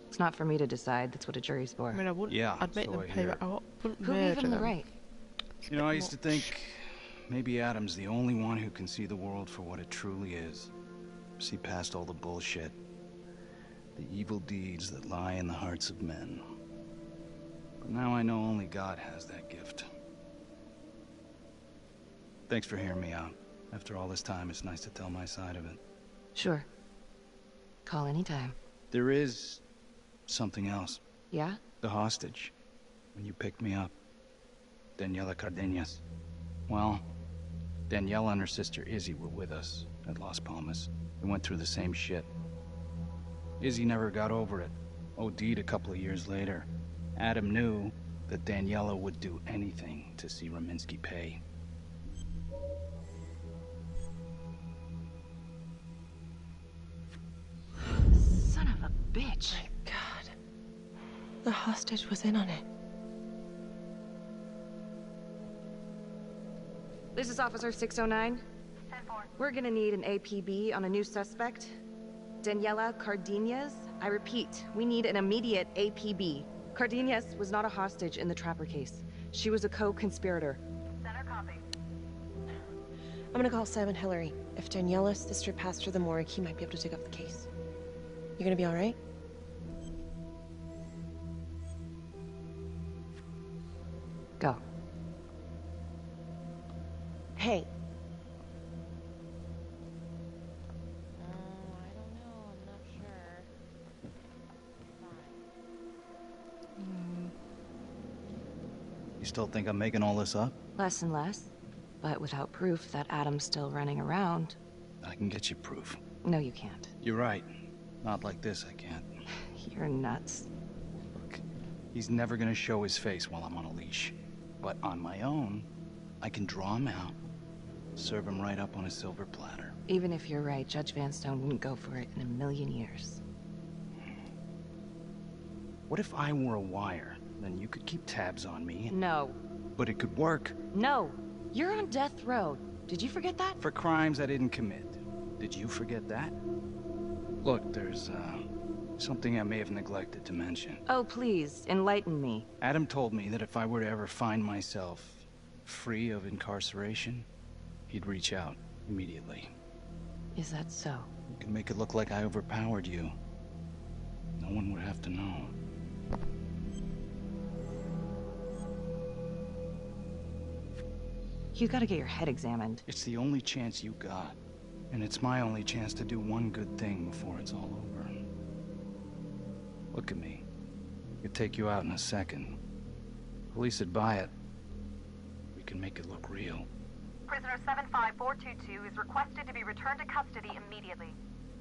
It's not for me to decide. That's what a jury's for. I mean, I wouldn't. Yeah, I'd make so them I pay hear. it out. Who gave him the right? You know, I used to think maybe Adam's the only one who can see the world for what it truly is. See past all the bullshit. The evil deeds that lie in the hearts of men. But now I know only God has that gift. Thanks for hearing me out. After all this time, it's nice to tell my side of it. Sure. Call anytime. There is something else. Yeah? The hostage. When you picked me up. Daniela Cardenas. Well, Daniela and her sister Izzy were with us at Las Palmas. We went through the same shit. Izzy never got over it. OD'd a couple of years later. Adam knew that Daniela would do anything to see Raminsky pay. Son of a bitch. My God. The hostage was in on it. This is Officer 609. We're gonna need an APB on a new suspect. Daniela Cardenas. I repeat, we need an immediate APB. Cardenas was not a hostage in the Trapper case. She was a co-conspirator. Center copy. I'm gonna call Simon Hillary. If Daniela's sister passed through the morgue, he might be able to take up the case. You gonna be all right? Go. Hey. You still think I'm making all this up? Less and less. But without proof that Adam's still running around. I can get you proof. No, you can't. You're right. Not like this, I can't. You're nuts. Look, he's never gonna show his face while I'm on a leash. But on my own, I can draw him out, serve him right up on a silver platter. Even if you're right, Judge Vanstone wouldn't go for it in a million years. What if I were a wire? Then you could keep tabs on me. No. But it could work. No. You're on death row. Did you forget that? For crimes I didn't commit. Did you forget that? Look, there's, something I may have neglected to mention. Oh, please, enlighten me. Adam told me that if I were to ever find myself free of incarceration, he'd reach out immediately. Is that so? You can make it look like I overpowered you. No one would have to know. You gotta get your head examined. It's the only chance you got. And it's my only chance to do one good thing before it's all over. Look at me. I could take you out in a second. Police would buy it. We can make it look real. prisoner 75422 is requested to be returned to custody immediately.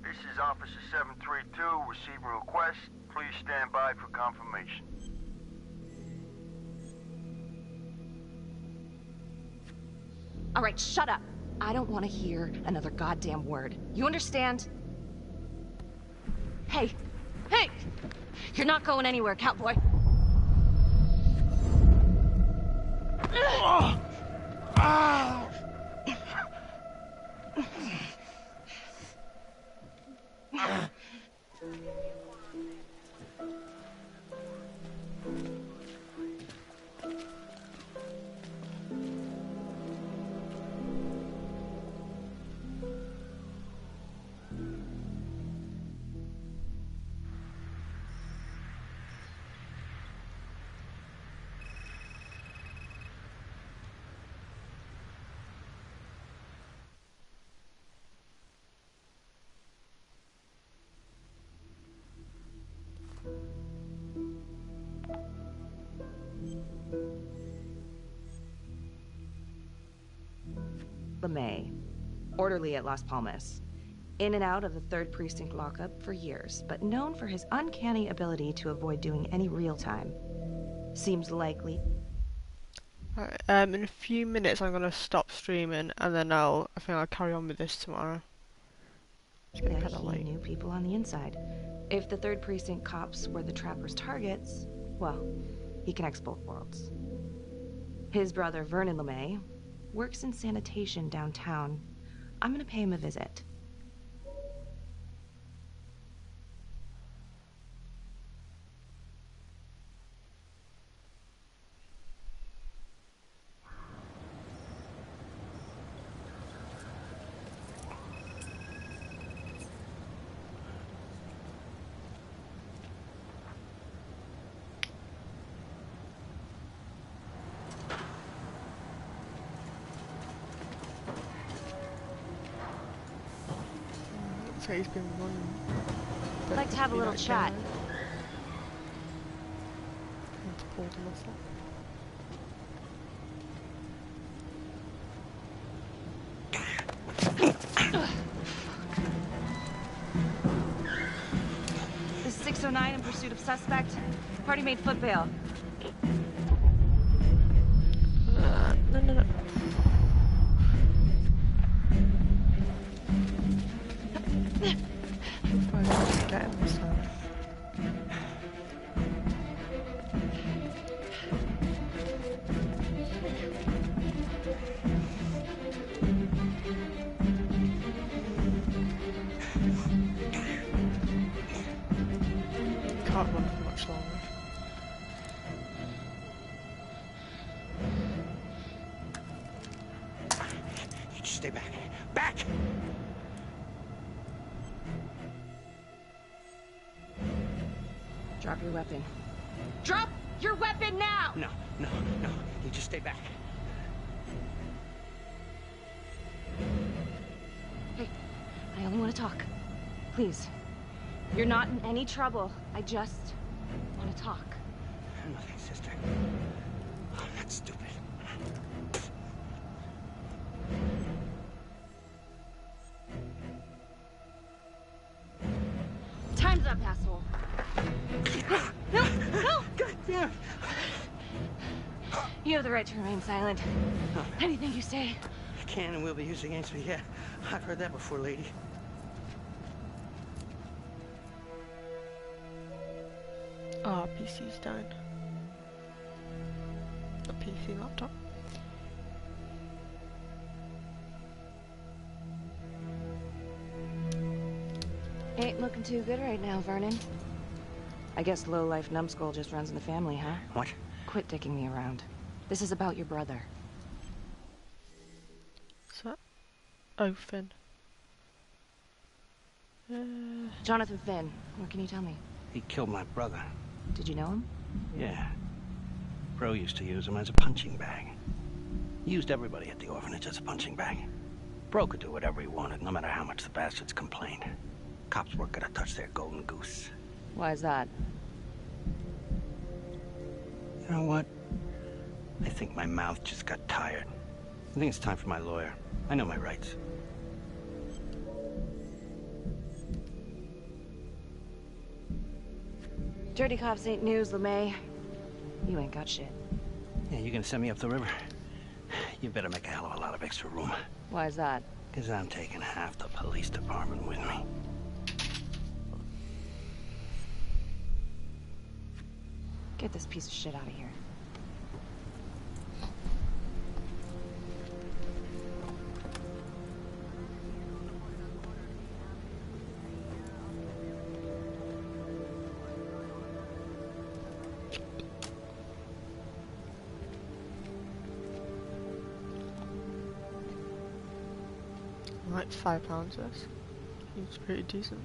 This is Officer 732 receiving request. Please stand by for confirmation. All right, shut up. I don't want to hear another goddamn word. You understand? Hey! Hey! You're not going anywhere, cowboy. LeMay, orderly at Las Palmas. In and out of the 3rd Precinct lockup for years, but known for his uncanny ability to avoid doing any real time. Seems likely. Alright, in a few minutes I'm gonna stop streaming and then I think I'll carry on with this tomorrow. It's getting That kinda he late. knew people on the inside. If the 3rd Precinct cops were the Trapper's targets, well, he connects both worlds. His brother, Vernon LeMay, works in sanitation downtown. I'm gonna pay him a visit. So he's been running. I'd like to have a little chat. To pull the muscle. This is 609 in pursuit of suspect. Party made foot bail. No. Can't run for much longer. You just stay back. Back! Drop your weapon. Drop your weapon now! No. You just stay back. Hey, I only want to talk. Please. You're not in any trouble. I just want to talk. Nothing, sister. I'm not stupid. Time's up, asshole. No! God damn! You have the right to remain silent. Anything you say. Can and will be used against me, yeah. I've heard that before, lady. Ah, PC's down. A PC laptop. Ain't looking too good right now, Vernon. I guess low-life numbskull just runs in the family, huh? What? Quit dicking me around. This is about your brother. So, oh, Finn. Jonathan Finn, what can you tell me? He killed my brother. Did you know him? Yeah. Bro used to use him as a punching bag. He used everybody at the orphanage as a punching bag. Bro could do whatever he wanted, no matter how much the bastards complained. Cops weren't gonna touch their golden goose. Why is that? You know what? I think my mouth just got tired. I think it's time for my lawyer. I know my rights. Dirty cops ain't news, LeMay. You ain't got shit. Yeah, you gonna send me up the river? You better make a hell of a lot of extra room. Why is that? Because I'm taking half the police department with me. Get this piece of shit out of here. Like £5 this. Seems pretty decent.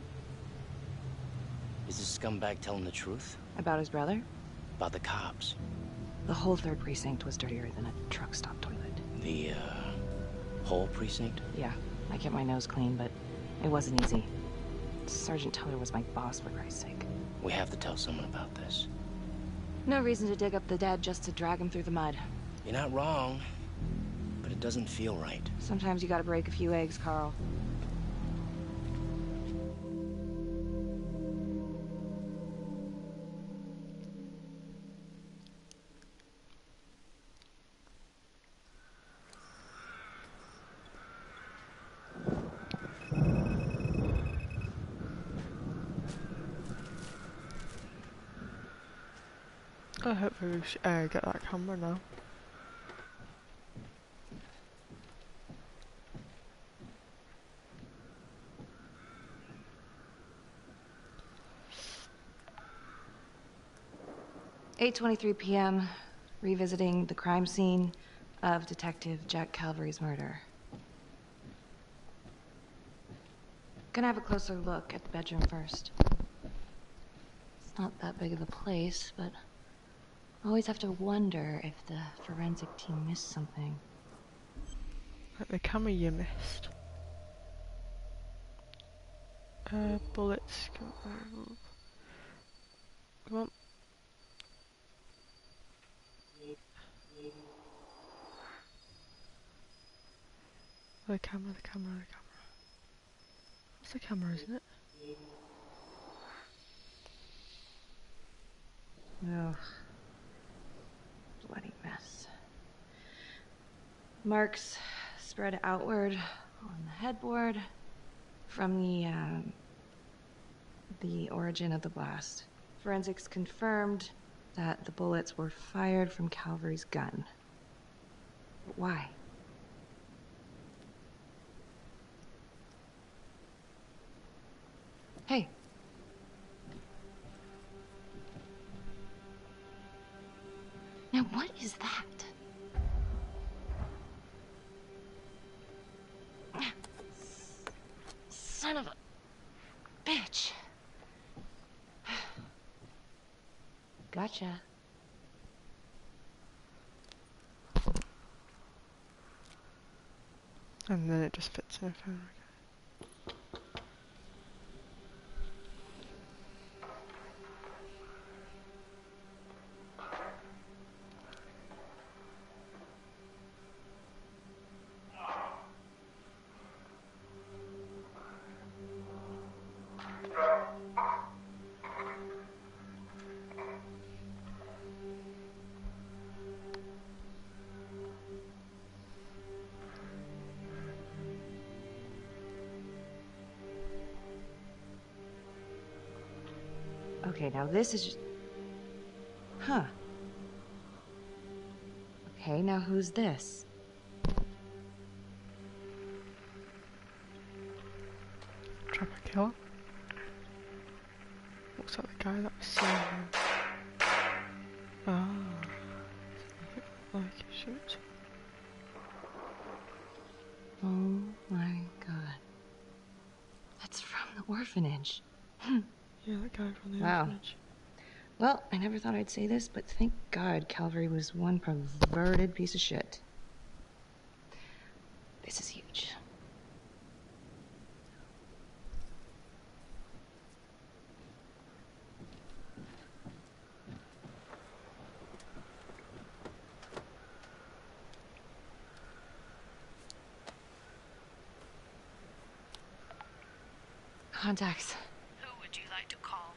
Is this scumbag telling the truth? About his brother? About the cops? The whole 3rd precinct was dirtier than a truck stop toilet. The, whole precinct? Yeah, I kept my nose clean, but it wasn't easy. Sergeant Teller was my boss, for Christ's sake. We have to tell someone about this. No reason to dig up the dead just to drag him through the mud. You're not wrong, but it doesn't feel right. Sometimes you gotta break a few eggs, Carl. I hope we get that camera now. (8:23 p.m.) Revisiting the crime scene of Detective Jack Calvary's murder. Gonna have a closer look at the bedroom first. It's not that big of a place, but I always have to wonder if the forensic team missed something. Like the camera you missed. Bullets. Come on. The camera. That's the camera, isn't it? Ugh. Bloody mess. Marks spread outward on the headboard from the origin of the blast. Forensics confirmed that the bullets were fired from Calvary's gun. But why? Hey. Now what is that? Son of a bitch. Gotcha. And then it just fits in a phone. Okay, now this is just... Huh. Okay, now who's this? Trapper killer? Looks like the guy that was selling him. Ah. Like a shoot. Oh my god. That's from the orphanage. Yeah, that guy from the Wow. orphanage. Well, I never thought I'd say this, but thank God Calvary was one perverted piece of shit. This is huge. Contacts. Who would you like to call?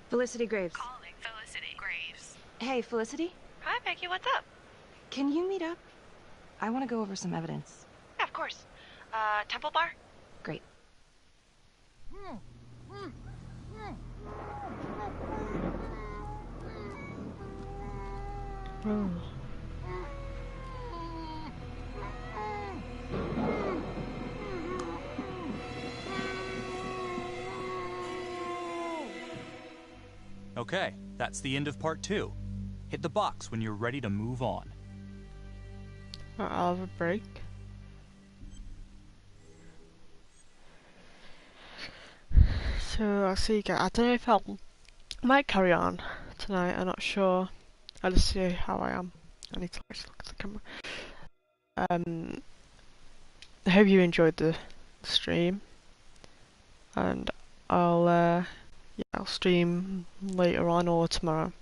Felicity Graves. Calling Felicity Graves. Hey, Felicity? Hi, Becky, what's up? Can you meet up? I want to go over some evidence. Yeah, of course. Temple Bar? Great. Oh. Okay, that's the end of part 2. Hit the box when you're ready to move on. I'll have a break. So I'll see you guys. I don't know if I might carry on tonight. I'm not sure. I'll just see how I am. I need to actually look at the camera. I hope you enjoyed the stream, and I'll stream later on or tomorrow.